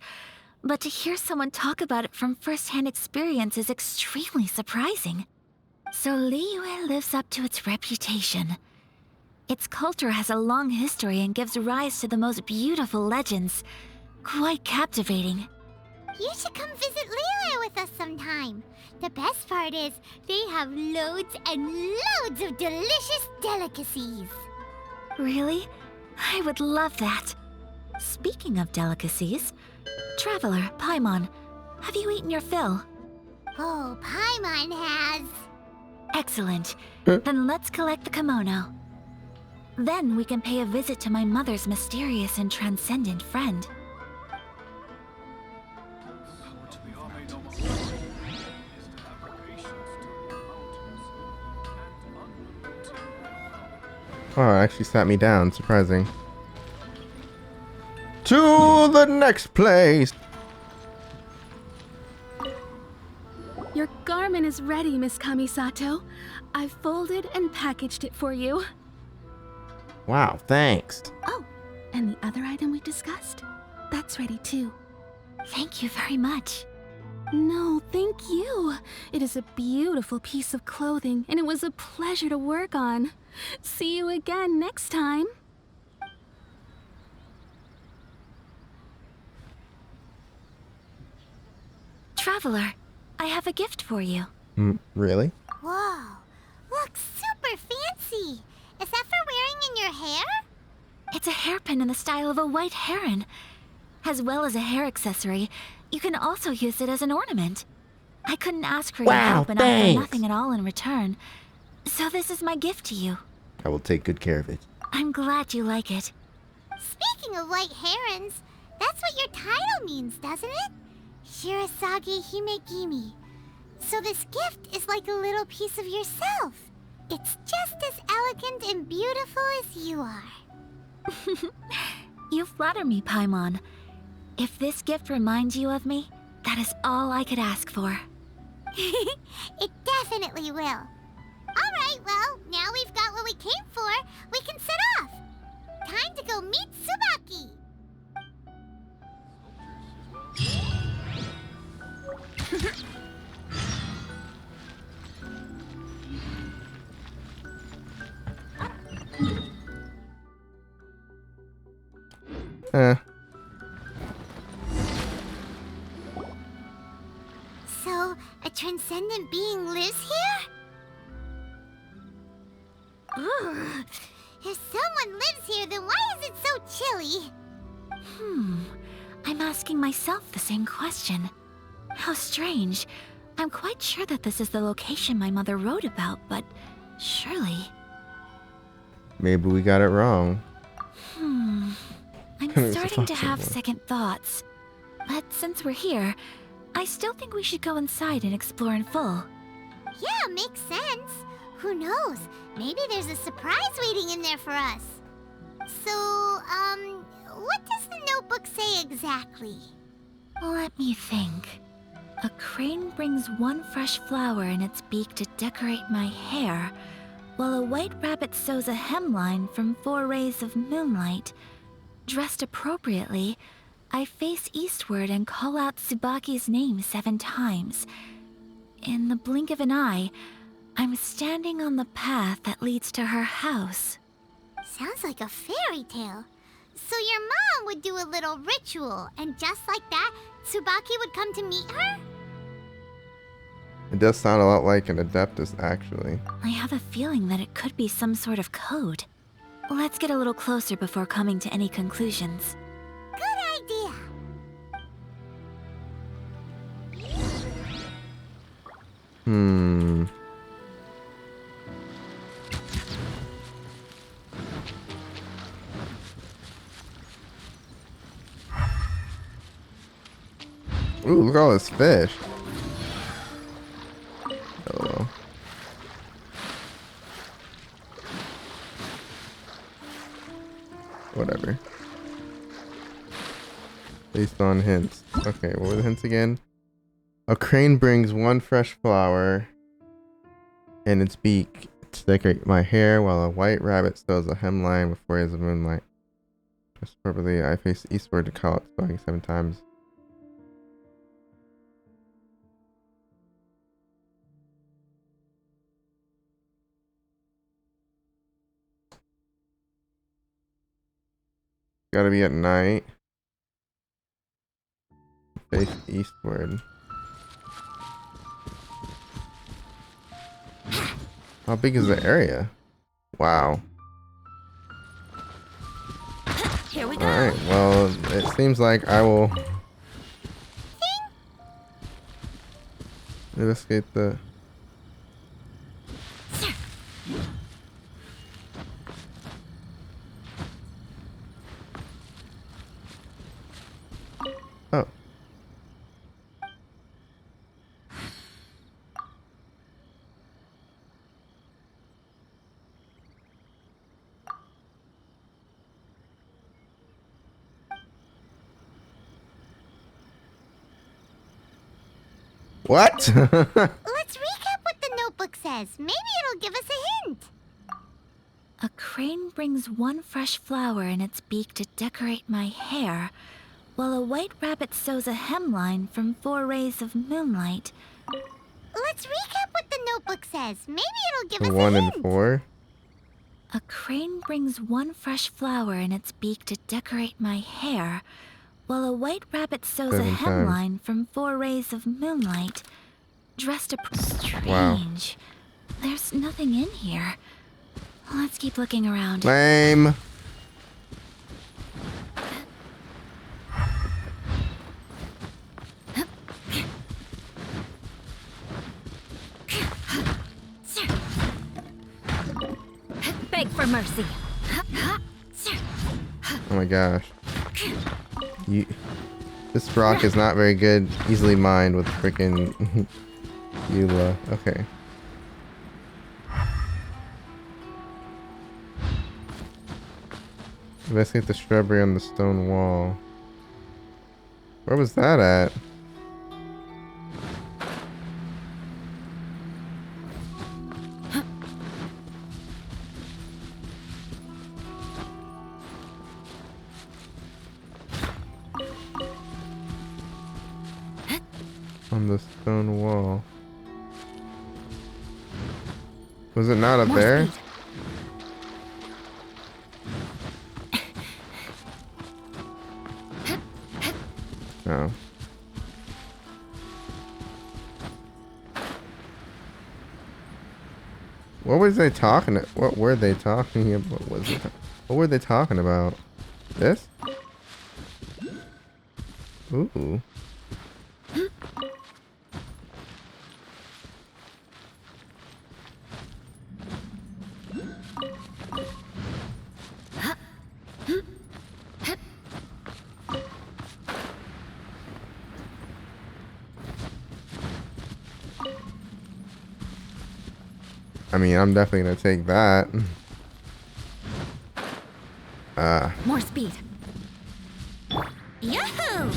but to hear someone talk about it from first-hand experience is extremely surprising. So Liyue lives up to its reputation. Its culture has a long history and gives rise to the most beautiful legends. Quite captivating. You should come visit Lele with us sometime. The best part is, they have loads and loads of delicious delicacies. Really? I would love that. Speaking of delicacies, Traveler, Paimon, have you eaten your fill? Oh, Paimon has. Excellent. Then let's collect the kimono. Then we can pay a visit to my mother's mysterious and transcendent friend. Oh, it actually sat me down. Surprising. To the next place. Your garment is ready, Miss Kamisato. I've folded and packaged it for you. Wow, thanks. Oh, and the other item we discussed? That's ready too. Thank you very much. No, thank you. It is a beautiful piece of clothing, and it was a pleasure to work on. See you again next time. Traveler, I have a gift for you. Really? Whoa, looks super fancy. Is that for wearing in your hair? It's a hairpin in the style of a white heron. As well as a hair accessory, you can also use it as an ornament. I couldn't ask for your Wow, help and offer thanks. nothing at all in return. So this is my gift to you. I will take good care of it. I'm glad you like it. Speaking of white herons, that's what your title means, doesn't it? Shirasagi Himegimi. So this gift is like a little piece of yourself. It's just as elegant and beautiful as you are. You flatter me, Paimon. If this gift reminds you of me, that is all I could ask for. It definitely will. Alright, well, now we've got what we came for. We can set off. Time to go meet Tsubaki. So, a transcendent being lives here? Ugh. If someone lives here, then why is it so chilly? I'm asking myself the same question. How strange. I'm quite sure that this is the location my mother wrote about, but surely... Maybe we got it wrong. I'm There's starting to lots of have them. second thoughts. But since we're here, I still think we should go inside and explore in full. Yeah, makes sense. Who knows? Maybe there's a surprise waiting in there for us. So, what does the notebook say exactly? Let me think. A crane brings one fresh flower in its beak to decorate my hair, while a white rabbit sews a hemline from 4 rays of moonlight. Dressed appropriately, I face eastward and call out Tsubaki's name 7 times. In the blink of an eye, I'm standing on the path that leads to her house. Sounds like a fairy tale. So your mom would do a little ritual, and just like that, Tsubaki would come to meet her? It does sound a lot like an Adeptus, actually. I have a feeling that it could be some sort of code. Let's get a little closer before coming to any conclusions. Good idea. Ooh, look at all this fish. Hello. Whatever. Based on hints. Okay, what were the hints again? A crane brings one fresh flower in its beak to decorate my hair, while a white rabbit sews a hemline with 4 rays of moonlight. Just appropriately, I face eastward to call it spelling 7 times. Gotta be at night. Face eastward. How big is the area? Wow. Here we go. Alright, well, it seems like I will investigate the... Oh. What? Let's recap what the notebook says. Maybe it'll give us a hint. A crane brings one fresh flower in its beak to decorate my hair, while a white rabbit sews a hemline from 4 rays of moonlight. Let's recap what the notebook says. Maybe it'll give us a 1 hint. and 4? A crane brings one fresh flower in its beak to decorate my hair, while a white rabbit sews 7 a times. hemline from 4 rays of moonlight. Dressed strange. Wow. There's nothing in here. Let's keep looking around. Lame. Beg for mercy. Oh my gosh. This rock is not very good. Easily mined with freaking Eula. Okay. Investigate the shrubbery on the stone wall. Where was that at? On the stone wall. Was it not up More there? speed. No. What was they talking? What were they talking about? What was it? What were they talking about? This? Ooh. I mean, I'm definitely gonna take that. More speed. Yahoo!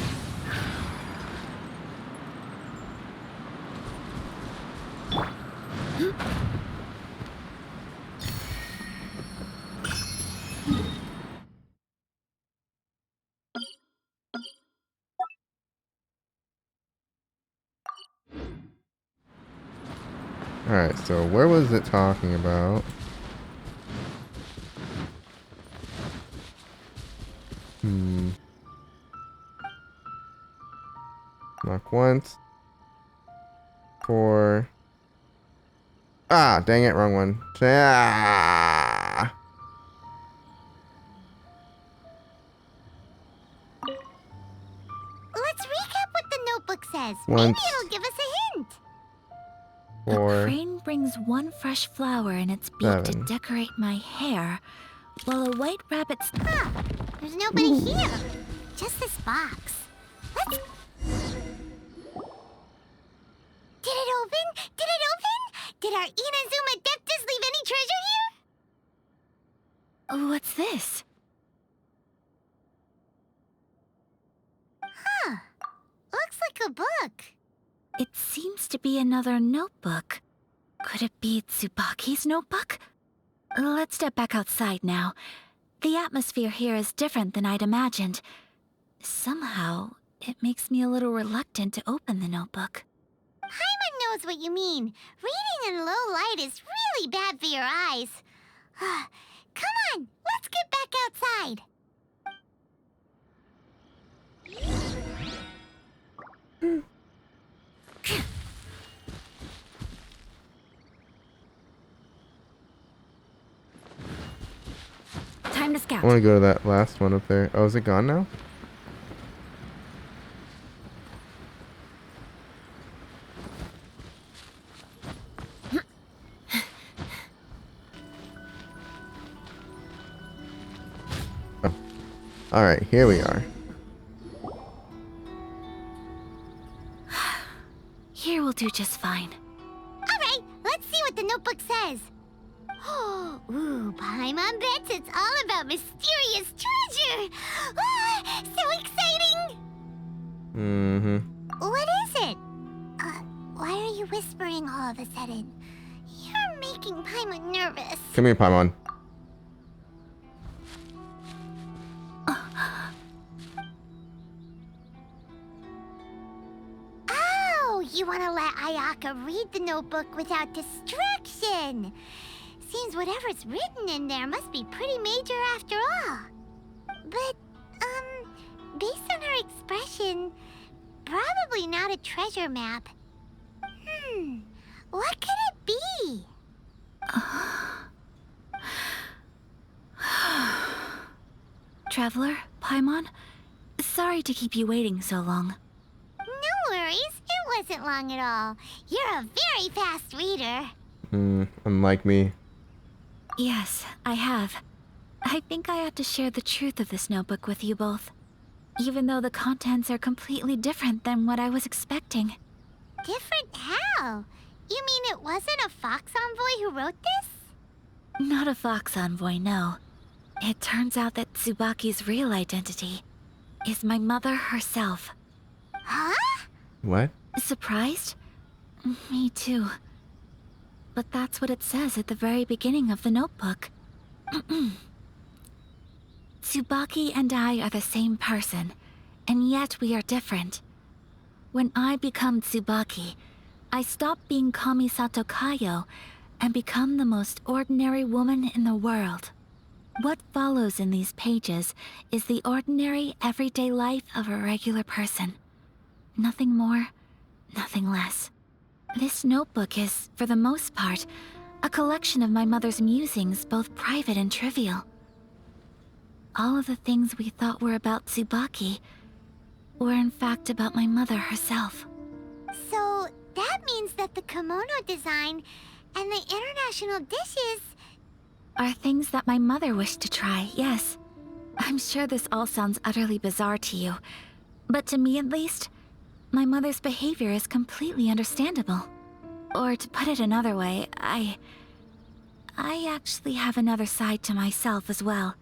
Alright, so where was it talking about? Knock once. 4. Ah, dang it, wrong one. Ah. Let's recap what the notebook says. Once. Maybe it'll give us a hint. 4. A crane brings one fresh flower in its beak 7. to decorate my hair, while a white rabbit... Huh. There's nobody here. Just this box. Let's... Did it open? Did it open? Did our Inazuma Deptus leave any treasure here? What's this? Huh. Looks like a book. It seems to be another notebook. Could it be Tsubaki's notebook? Let's step back outside now. The atmosphere here is different than I'd imagined. Somehow, it makes me a little reluctant to open the notebook. Paimon knows what you mean. Reading in low light is really bad for your eyes. Come on, let's get back outside. Time to I scout. want to go to that last one up there. Oh, is it gone now? Oh. Alright, here we are. Here will do just fine. Alright, let's see what the notebook says. Ooh, Paimon bets it's all about mysterious treasure. Ah, so exciting! Mm-hmm. What is it? Why are you whispering all of a sudden? You're making Paimon nervous. Come here, Paimon. Oh, you want to let Ayaka read the notebook without distraction. Seems whatever's written in there must be pretty major after all. But, based on her expression, probably not a treasure map. What could it be? Traveler, Paimon, sorry to keep you waiting so long. No worries, it wasn't long at all. You're a very fast reader. Unlike me. Yes, I have. I think I ought to share the truth of this notebook with you both, even though the contents are completely different than what I was expecting. Different how? You mean it wasn't a Fox Envoy who wrote this? Not a Fox Envoy, no. It turns out that Tsubaki's real identity is my mother herself. Huh? What? Surprised? Me too. But that's what it says at the very beginning of the notebook. Tsubaki and I are the same person, and yet we are different. When I become Tsubaki, I stop being Kamisato Kayo and become the most ordinary woman in the world. What follows in these pages is the ordinary, everyday life of a regular person. Nothing more, nothing less. This notebook is, for the most part, a collection of my mother's musings, both private and trivial. All of the things we thought were about Tsubaki were in fact about my mother herself. So that means that the kimono design and the international dishes... Are things that my mother wished to try, yes. I'm sure this all sounds utterly bizarre to you, but to me at least, my mother's behavior is completely understandable. Or to put it another way, I actually have another side to myself as well.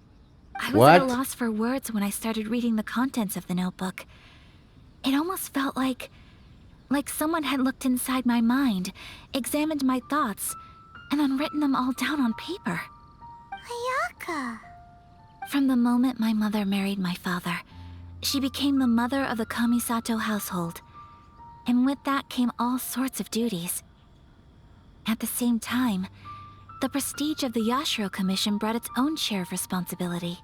I was at a What? loss for words when I started reading the contents of the notebook. It almost felt like someone had looked inside my mind, examined my thoughts, and then written them all down on paper. Ayaka. From the moment my mother married my father, she became the mother of the Kamisato household, and with that came all sorts of duties. At the same time, the prestige of the Yashiro Commission brought its own share of responsibility.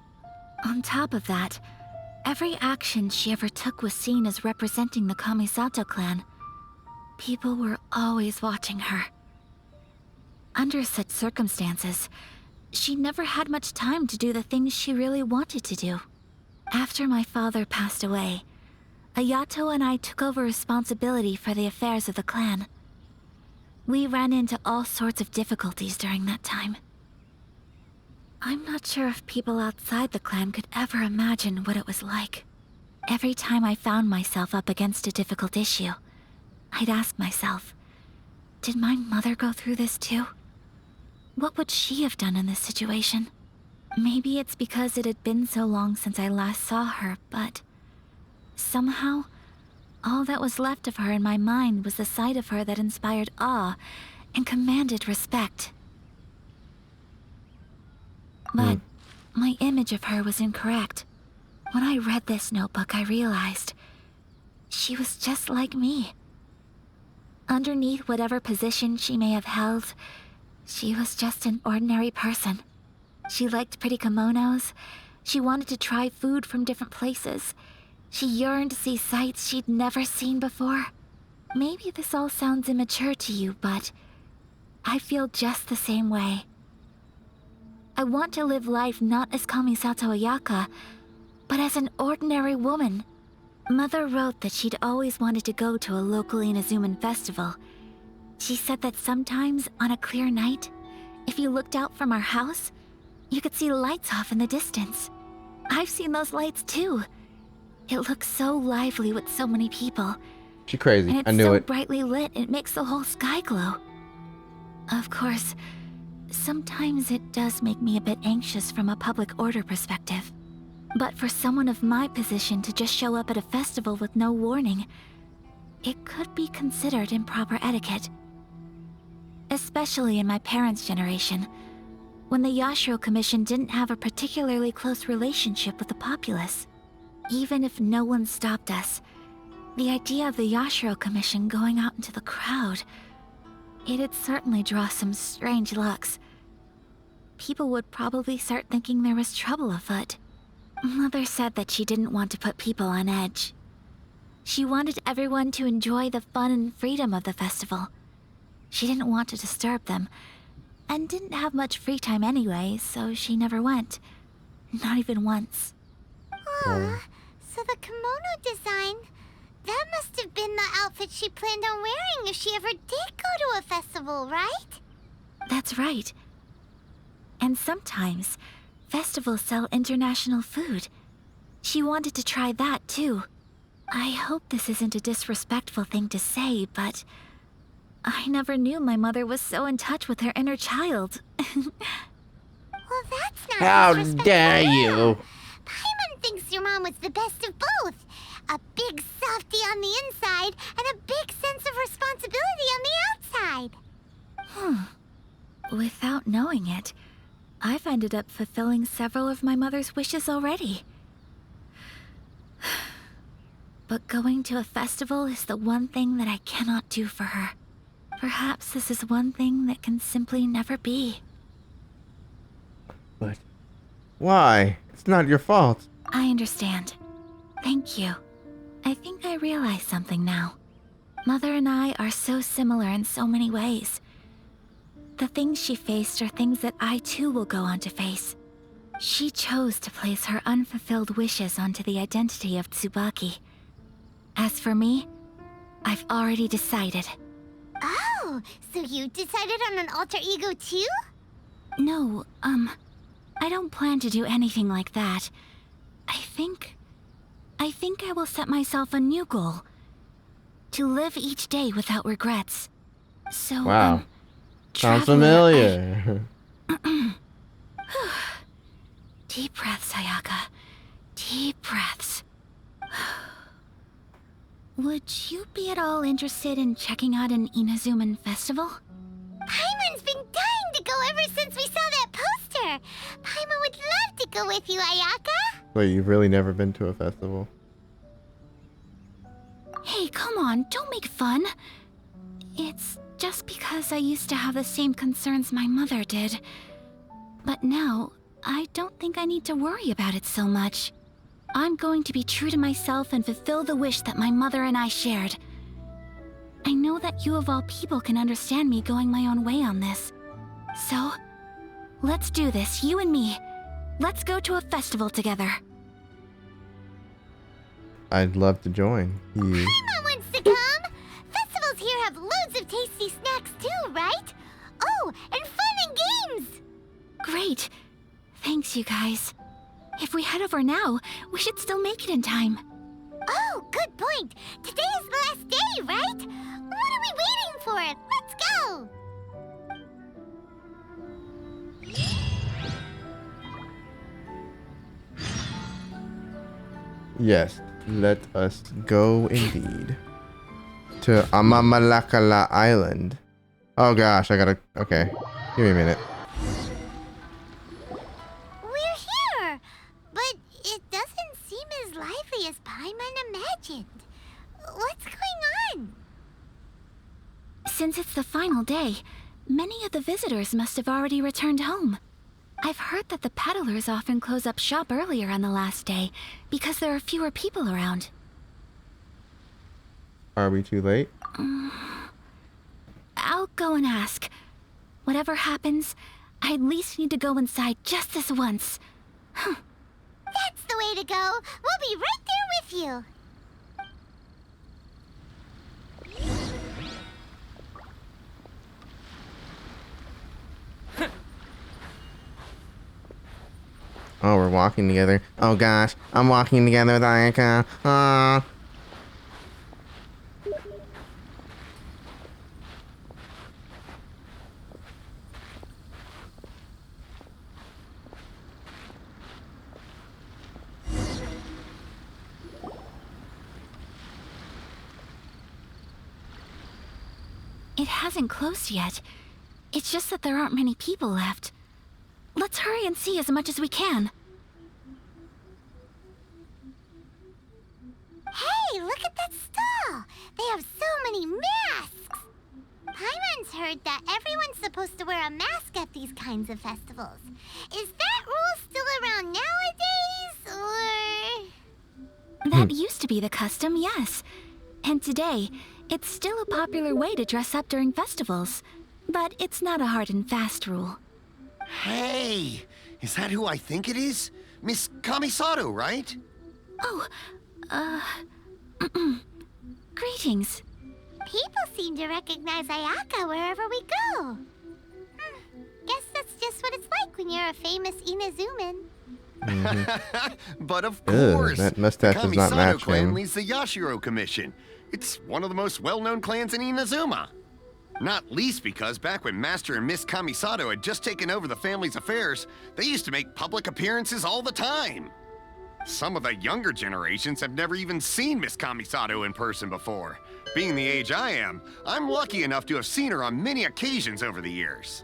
On top of that, every action she ever took was seen as representing the Kamisato clan. People were always watching her. Under such circumstances, she never had much time to do the things she really wanted to do. After my father passed away, Ayato and I took over responsibility for the affairs of the clan. We ran into all sorts of difficulties during that time. I'm not sure if people outside the clan could ever imagine what it was like. Every time I found myself up against a difficult issue, I'd ask myself, did my mother go through this too? What would she have done in this situation? Maybe it's because it had been so long since I last saw her, but somehow, all that was left of her in my mind was the side of her that inspired awe and commanded respect. But my image of her was incorrect. When I read this notebook, I realized she was just like me. Underneath whatever position she may have held, she was just an ordinary person. She liked pretty kimonos. She wanted to try food from different places. She yearned to see sights she'd never seen before. Maybe this all sounds immature to you, but I feel just the same way. I want to live life not as Kamisato Ayaka, but as an ordinary woman. Mother wrote that she'd always wanted to go to a local Inazuman festival. She said that sometimes, on a clear night, if you looked out from our house, you could see lights off in the distance. I've seen those lights too. It looks so lively with so many people. She crazy. And it's I knew so it. brightly lit, it makes the whole sky glow. Of course, sometimes it does make me a bit anxious from a public order perspective. But for someone of my position to just show up at a festival with no warning, it could be considered improper etiquette. Especially in my parents' generation, when the Yashiro Commission didn't have a particularly close relationship with the populace. Even if no one stopped us, the idea of the Yashiro Commission going out into the crowd, it'd certainly draw some strange looks. People would probably start thinking there was trouble afoot. Mother said that she didn't want to put people on edge. She wanted everyone to enjoy the fun and freedom of the festival. She didn't want to disturb them, and didn't have much free time anyway, so she never went. Not even once. Aw, so the kimono design, that must have been the outfit she planned on wearing if she ever did go to a festival, right? That's right. And sometimes, festivals sell international food. She wanted to try that too. I hope this isn't a disrespectful thing to say, but I never knew my mother was so in touch with her inner child. Well, that's not How disrespectful dare at all. you? Paimon thinks your mom was the best of both. A big softie on the inside and a big sense of responsibility on the outside. Without knowing it, I've ended up fulfilling several of my mother's wishes already. But going to a festival is the one thing that I cannot do for her. Perhaps this is one thing that can simply never be. But why? It's not your fault. I understand. Thank you. I think I realize something now. Mother and I are so similar in so many ways. The things she faced are things that I too will go on to face. She chose to place her unfulfilled wishes onto the identity of Tsubaki. As for me, I've already decided. Oh, so you decided on an alter ego too? No, I don't plan to do anything like that. I think I will set myself a new goal. To live each day without regrets. So, Wow. Sounds Traveler, familiar. Deep breaths, Ayaka. Deep breaths. Would you be at all interested in checking out an Inazuman festival? Paimon's been dying to go ever since we saw that poster. Paimon would love to go with you, Ayaka. Wait, you've really never been to a festival? Hey, come on, don't make fun. It's just because I used to have the same concerns my mother did. But now, I don't think I need to worry about it so much. I'm going to be true to myself and fulfill the wish that my mother and I shared. I know that you of all people can understand me going my own way on this. So, let's do this, you and me. Let's go to a festival together. I'd love to join you. Paimon wants to come. Festivals here have loads of tasty snacks too, right? Oh, and fun and games. Great. Thanks, you guys. If we head over now, we should still make it in time. Oh, good point. Today is the last day, right? What are we waiting for? Let's go. Yes, let us go indeed. To Amamalakala Island. Oh gosh, I gotta... Okay, give me a minute. We're here, but it doesn't seem as lively as Paimon imagined. What's going on? Since it's the final day, many of the visitors must have already returned home. I've heard that the peddlers often close up shop earlier on the last day because there are fewer people around. Are we too late? I'll go and ask. Whatever happens, I at least need to go inside just this once. That's the way to go. We'll be right there with you. Oh, we're walking together. Oh gosh, I'm walking together with Ayaka. It hasn't closed yet. It's just that there aren't many people left. Let's hurry and see as much as we can. Hey, look at that stall! They have so many masks! Paimon's heard that everyone's supposed to wear a mask at these kinds of festivals. Is that rule still around nowadays, or...? That used to be the custom, yes. And today, it's still a popular way to dress up during festivals. But it's not a hard and fast rule. Hey! Is that who I think it is? Miss Kamisato, right? Oh, greetings. People seem to recognize Ayaka wherever we go. Guess that's just what it's like when you're a famous Inazuman. But of Ugh, course, that mustache the does not Kamisato match clan him. leads the Yashiro Commission. It's one of the most well-known clans in Inazuma. Not least because back when Master and Miss Kamisato had just taken over the family's affairs, they used to make public appearances all the time. Some of the younger generations have never even seen Miss Kamisato in person before. Being the age I am, I'm lucky enough to have seen her on many occasions over the years.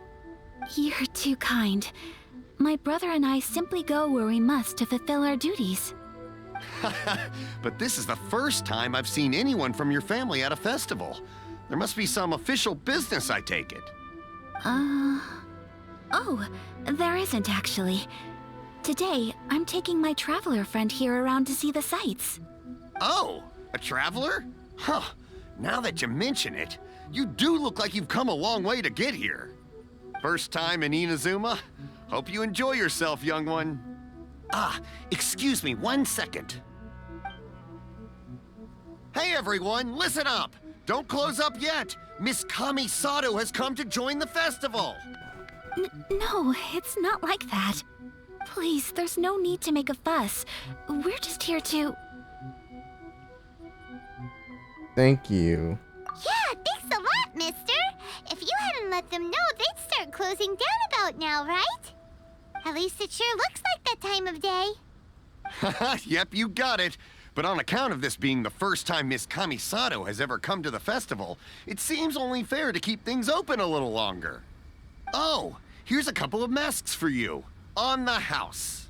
You're too kind. My brother and I simply go where we must to fulfill our duties. But this is the first time I've seen anyone from your family at a festival. There must be some official business, I take it. Oh, there isn't actually. Today, I'm taking my traveler friend here around to see the sights. Oh, a traveler? Huh. Now that you mention it, you do look like you've come a long way to get here. First time in Inazuma? Hope you enjoy yourself, young one. Ah, excuse me 1 second. Hey everyone, listen up! Don't close up yet! Miss Kamisato has come to join the festival! No, it's not like that. Please, there's no need to make a fuss. We're just here to... Thank you. Yeah, thanks a lot, mister. If you hadn't let them know, they'd start closing down about now, right? At least it sure looks like that time of day. Yep, you got it. But on account of this being the first time Miss Kamisato has ever come to the festival, it seems only fair to keep things open a little longer. Oh, here's a couple of masks for you. On the house.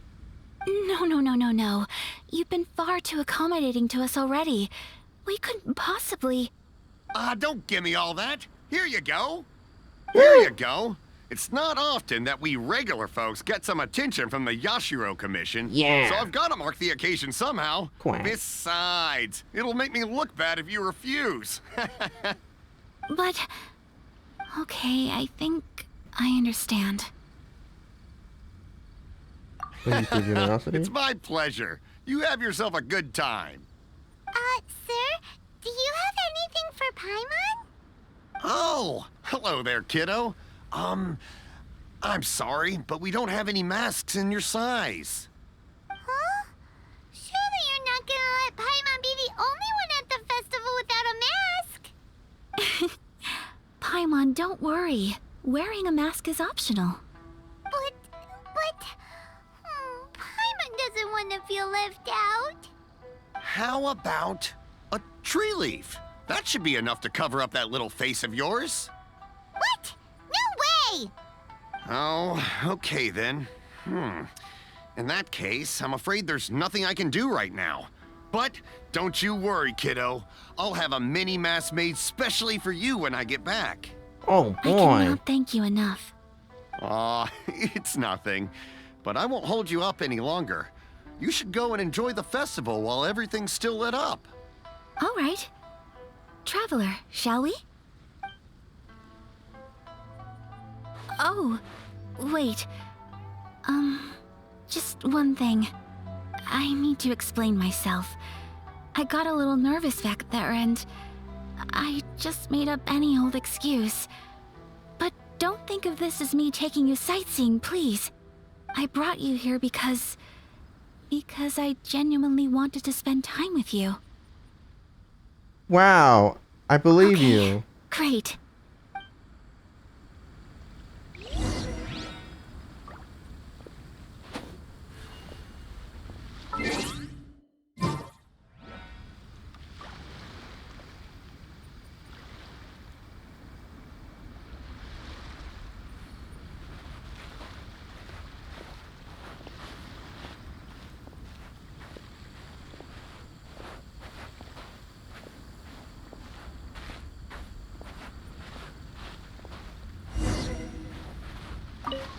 No. You've been far too accommodating to us already. We couldn't possibly... Don't give me all that. Here you go. Here you go. It's not often that we regular folks get some attention from the Yashiro Commission. Yeah. So I've got to mark the occasion somehow. Quack. Besides, it'll make me look bad if you refuse. But... Okay, I think I understand. Thank you for your generosity. It's my pleasure. You have yourself a good time. Sir, do you have anything for Paimon? Oh, hello there, kiddo. I'm sorry, but we don't have any masks in your size. Huh? Surely you're not gonna let Paimon be the only one at the festival without a mask? Paimon, don't worry. Wearing a mask is optional. But... Paimon doesn't want to feel left out. How about a tree leaf? That should be enough to cover up that little face of yours. What? No way! Oh, okay then. In that case, I'm afraid there's nothing I can do right now. But don't you worry, kiddo. I'll have a mini mask made specially for you when I get back. Oh I boy. cannot thank you enough. Aw, it's nothing. But I won't hold you up any longer. You should go and enjoy the festival while everything's still lit up. All right. Traveler, shall we? Oh, Wait. Just one thing. I need to explain myself. I got a little nervous back there and I just made up any old excuse. But don't think of this as me taking you sightseeing, please. I brought you here because I genuinely wanted to spend time with you. Wow, I believe Okay, you. Great.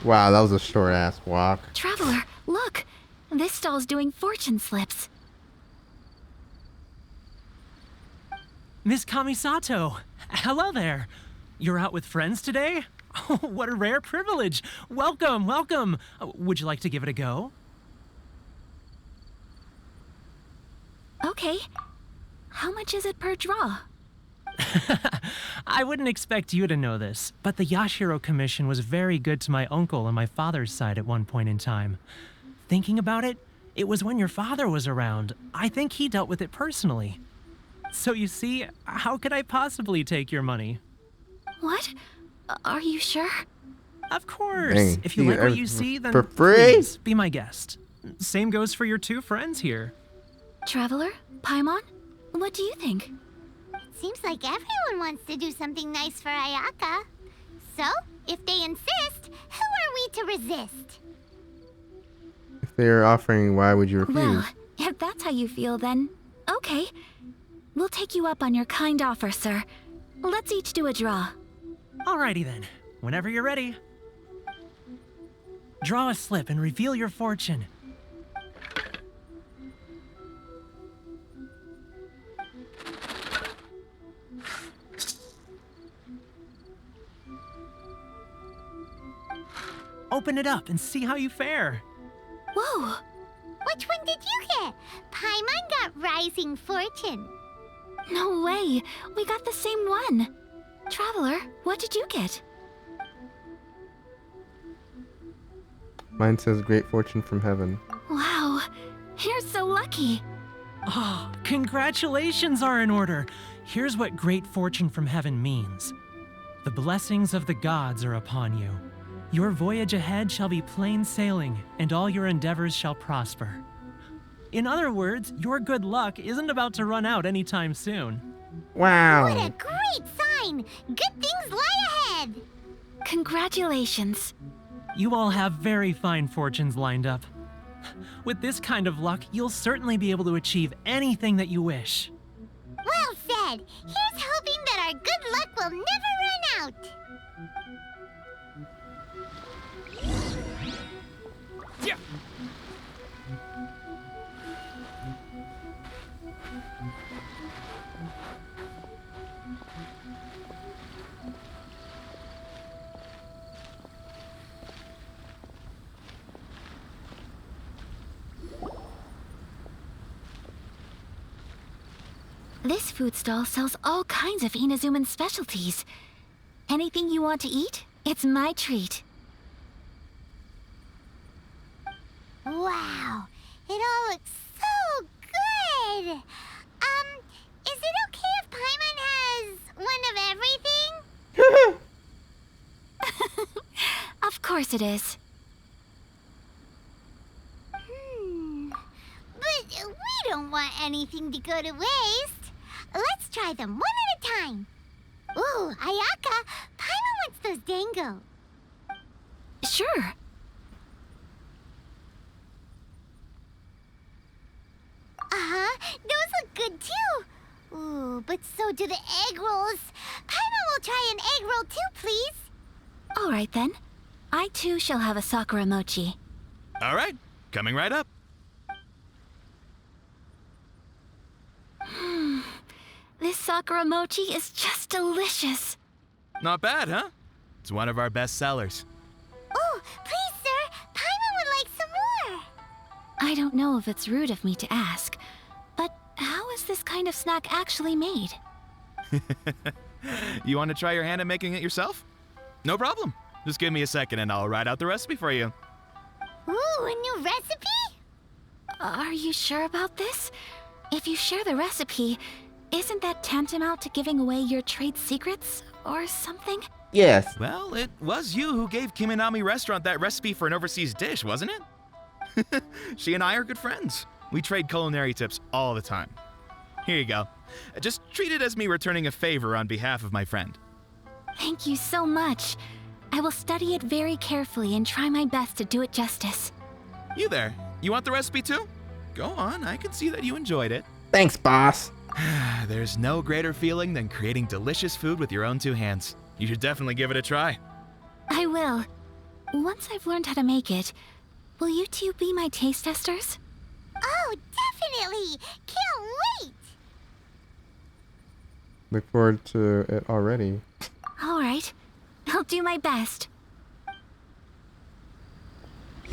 Wow, that was a short ass walk. Traveler, look! This stall's doing fortune slips. Miss Kamisato! Hello there! You're out with friends today? Oh, what a rare privilege! Welcome, welcome! Would you like to give it a go? Okay. How much is it per draw? I wouldn't expect you to know this, but the Yashiro Commission was very good to my uncle on my father's side at one point in time. Thinking about it, it was when your father was around. I think he dealt with it personally. So you see, how could I possibly take your money? What? Are you sure? Of course. Dang, If you see like what you everything see, then for free? please be my guest. Same goes for your two friends here. Traveler? Paimon? What do you think? Seems like everyone wants to do something nice for Ayaka. So, if they insist, who are we to resist? If they are offering, why would you refuse? Well, if that's how you feel, then okay. We'll take you up on your kind offer, sir. Let's each do a draw. Alrighty then. Whenever you're ready. Draw a slip and reveal your fortune. Open it up and see how you fare. Whoa! Which one did you get? Paimon got Rising Fortune. No way! We got the same one! Traveler, what did you get? Mine says great fortune from heaven. Wow! You're so lucky! Ah, congratulations are in order. Here's what great fortune from heaven means. The blessings of the gods are upon you. Your voyage ahead shall be plain sailing, and all your endeavors shall prosper. In other words, your good luck isn't about to run out anytime soon. Wow. What a great sign! Good things lie ahead! Congratulations. You all have very fine fortunes lined up. With this kind of luck, you'll certainly be able to achieve anything that you wish. Well said! Here's hoping that our good luck will never run out! Yeah. This food stall sells all kinds of Inazuman specialties. Anything you want to eat, it's my treat. Wow! It all looks so good! Is it okay if Paimon has one of everything? Of course it is. But we don't want anything to go to waste. Let's try them one at a time. Ooh, Ayaka, Paimon wants those dango. Sure. Those look good too. Ooh, but so do the egg rolls. Paimon will try an egg roll too, please. All right then. I too shall have a Sakura mochi. All right, coming right up. This Sakura mochi is just delicious. Not bad, huh? It's one of our best sellers. Ooh, Oh, please, sir. Paimon would like some more. I don't know if it's rude of me to ask, but how is this kind of snack actually made? You want to try your hand at making it yourself? No problem. Just give me a second and I'll write out the recipe for you. Ooh, a new recipe? Are you sure about this? If you share the recipe, isn't that tantamount to giving away your trade secrets or something? Yes. Well, it was you who gave Kiminami Restaurant that recipe for an overseas dish, wasn't it? She and I are good friends. We trade culinary tips all the time. Here you go. Just treat it as me returning a favor on behalf of my friend. Thank you so much. I will study it very carefully and try my best to do it justice. You there, you want the recipe too? Go on, I can see that you enjoyed it. Thanks, boss. There's no greater feeling than creating delicious food with your own two hands. You should definitely give it a try. I will. Once I've learned how to make it, will you two be my taste testers? Oh, definitely. Can't wait. Look forward to it already. All right. I'll do my best.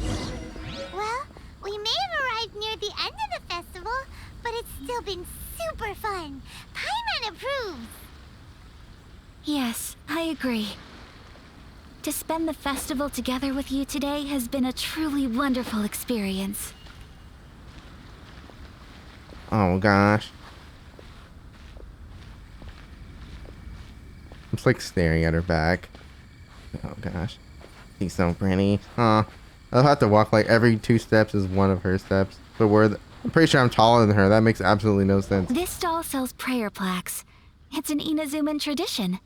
Well, we may have arrived near the end of the festival, but it's still been super fun. Paimon approves. Yes, I agree. To spend the festival together with you today has been a truly wonderful experience. Oh gosh. I'm just like staring at her back. Oh gosh. She's so pretty. Huh. I'll have to walk like every 2 steps is one of her steps. But I'm pretty sure I'm taller than her. That makes absolutely no sense. This stall sells prayer plaques. It's an Inazuman tradition.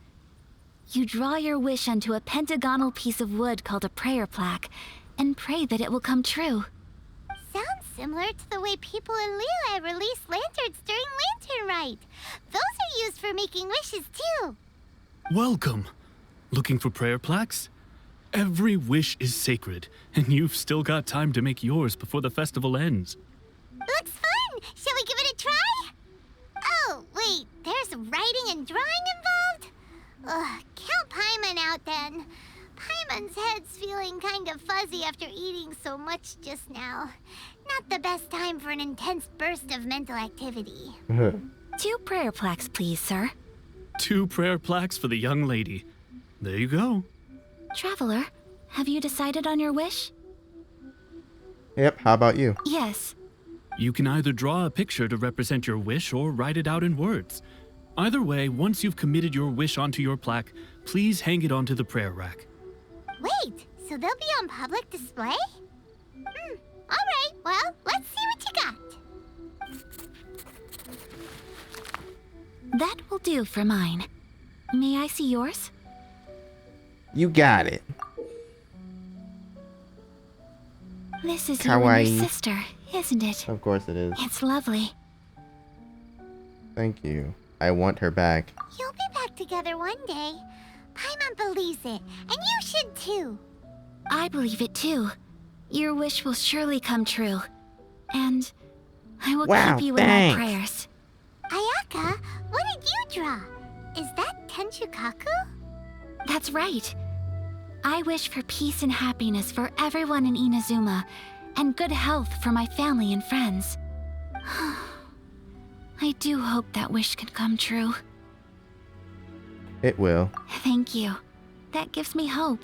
You draw your wish onto a pentagonal piece of wood called a prayer plaque and pray that it will come true. Sounds similar to the way people in Liyue release lanterns during Lantern Rite. Those are used for making wishes too. Welcome. Looking for prayer plaques? Every wish is sacred, and you've still got time to make yours before the festival ends. Looks fun! Shall we give it a try? Oh, wait, there's writing and drawing involved? Ugh, count Paimon out then. Paimon's head's feeling kind of fuzzy after eating so much just now. Not the best time for an intense burst of mental activity. 2 prayer plaques, please, sir. 2 prayer plaques for the young lady. There you go. Traveler, have you decided on your wish? Yep, how about you? Yes. You can either draw a picture to represent your wish or write it out in words. Either way, once you've committed your wish onto your plaque, please hang it onto the prayer rack. Wait, so they'll be on public display? Alright, well, let's see what you got. That will do for mine. May I see yours? You got it. This is you and your Kawaii. sister, isn't it? Of course it is. It's lovely. Thank you. I want her back. You'll be back together one day. Paimon believes it, and you should too. I believe it too. Your wish will surely come true. And I will Wow, keep you in thanks. my prayers. Ayaka, what did you draw? Is that Tenchukaku? That's right. I wish for peace and happiness for everyone in Inazuma, and good health for my family and friends. I do hope that wish can come true. It will. Thank you. That gives me hope.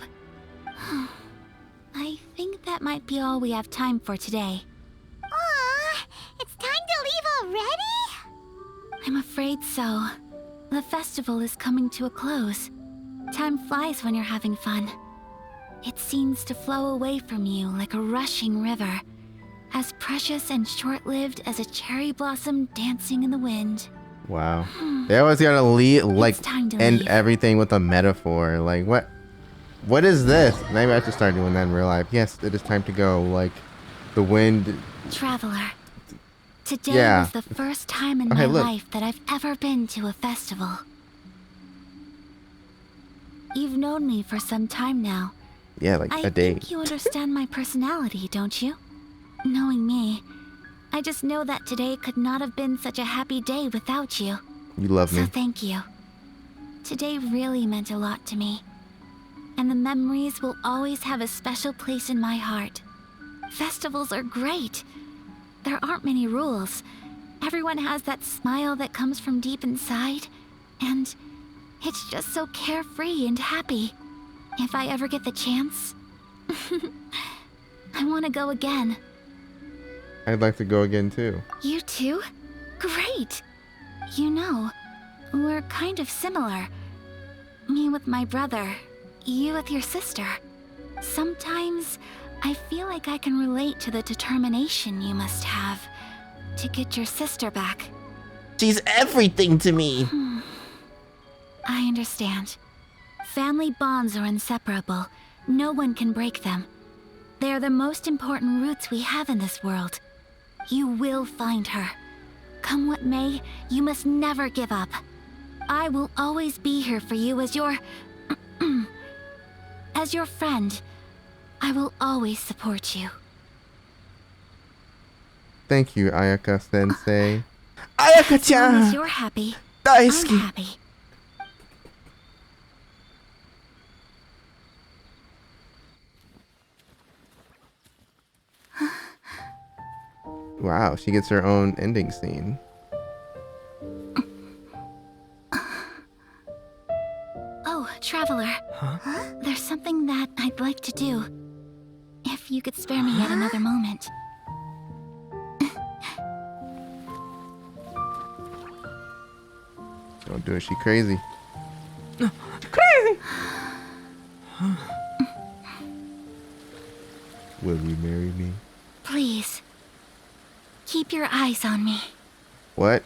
I think that might be all we have time for today. Aw, it's time to leave already? I'm afraid so. The festival is coming to a close. Time flies when you're having fun. It seems to flow away from you like a rushing river, as precious and short-lived as a cherry blossom dancing in the wind. Wow. They always gotta time to end leave. everything with a metaphor. Like, what is this? Maybe I should start doing that in real life. Yes, it is time to go. Like, the wind. Traveler, today Yeah. was the first time in Okay, my look. life that I've ever been to a festival. You've known me for some time now. Yeah, like I a day. think you understand my personality, don't you? Knowing me, I just know that today could not have been such a happy day without you. You love So me. thank you. Today really meant a lot to me. and the memories will always have a special place in my heart. Festivals are great. There aren't many rules. Everyone has that smile that comes from deep inside, and it's just so carefree and happy. If I ever get the chance, I want to go again. I'd like to go again too. You too? Great! You know, we're kind of similar. Me with my brother, you with your sister. Sometimes I feel like I can relate to the determination you must have to get your sister back. She's everything to me. I understand. Family bonds are inseparable. No one can break them. They are the most important roots we have in this world. You will find her. Come what may, you must never give up. I will always be here for you as your... as your friend. I will always support you. Thank you, Ayaka Sensei. As long as Ayaka-chan! you're happy, I'm Daisuke! happy. Wow, she gets her own ending scene. Oh, Traveler. Huh? There's something that I'd like to do. If you could spare me yet another moment. Don't do it, she crazy. Will you marry me? Please. Keep your eyes on me. What?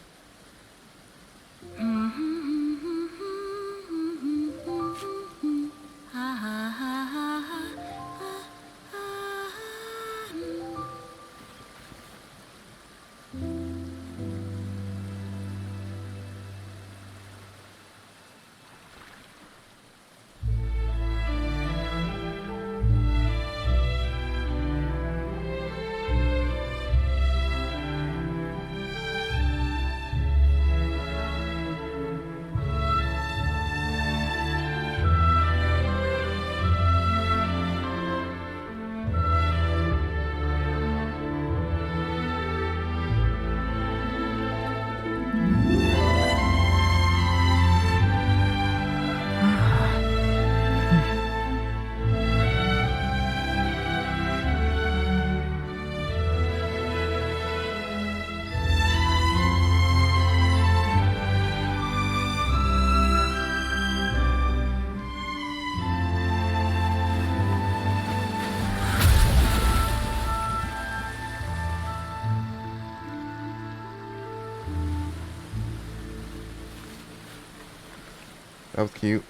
That was cute.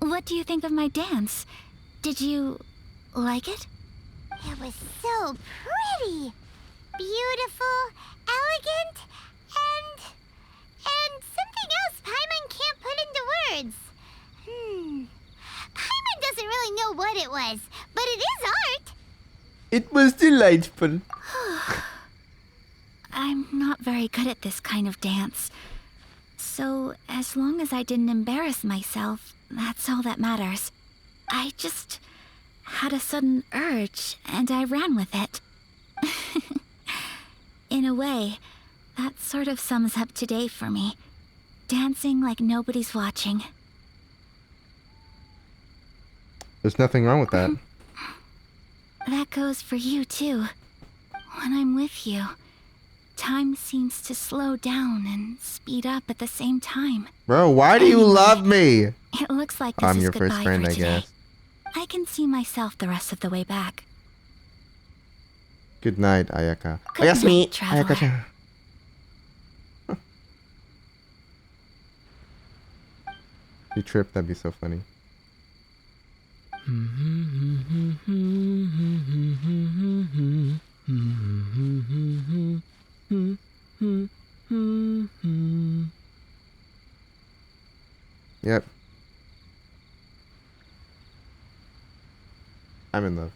What do you think of my dance? Did you like it? It was so pretty, beautiful, elegant, and something else Paimon can't put into words. Paimon doesn't really know what it was, but it is art. It was delightful. I'm not very good at this kind of dance. So, as long as I didn't embarrass myself, that's all that matters. I just had a sudden urge, and I ran with it. In a way, that sort of sums up today for me. Dancing like nobody's watching. There's nothing wrong with that. That goes for you, too. When I'm with you, time seems to slow down and speed up at the same time. Bro, why do you love me? It looks like this I'm is your first goodbye friend, for I today. guess. I can see myself the rest of the way back. Good night, Ayaka. Good Ayasumi, night, traveler. Ayaka-chan. You tripped, that'd be so funny. Yep. I'm in love.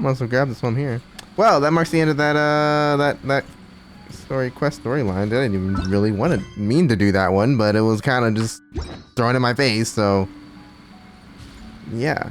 might as well grab this one here. Well, that marks the end of that that quest storyline. I didn't even really mean to do that one, but it was kind of just thrown in my face. So yeah.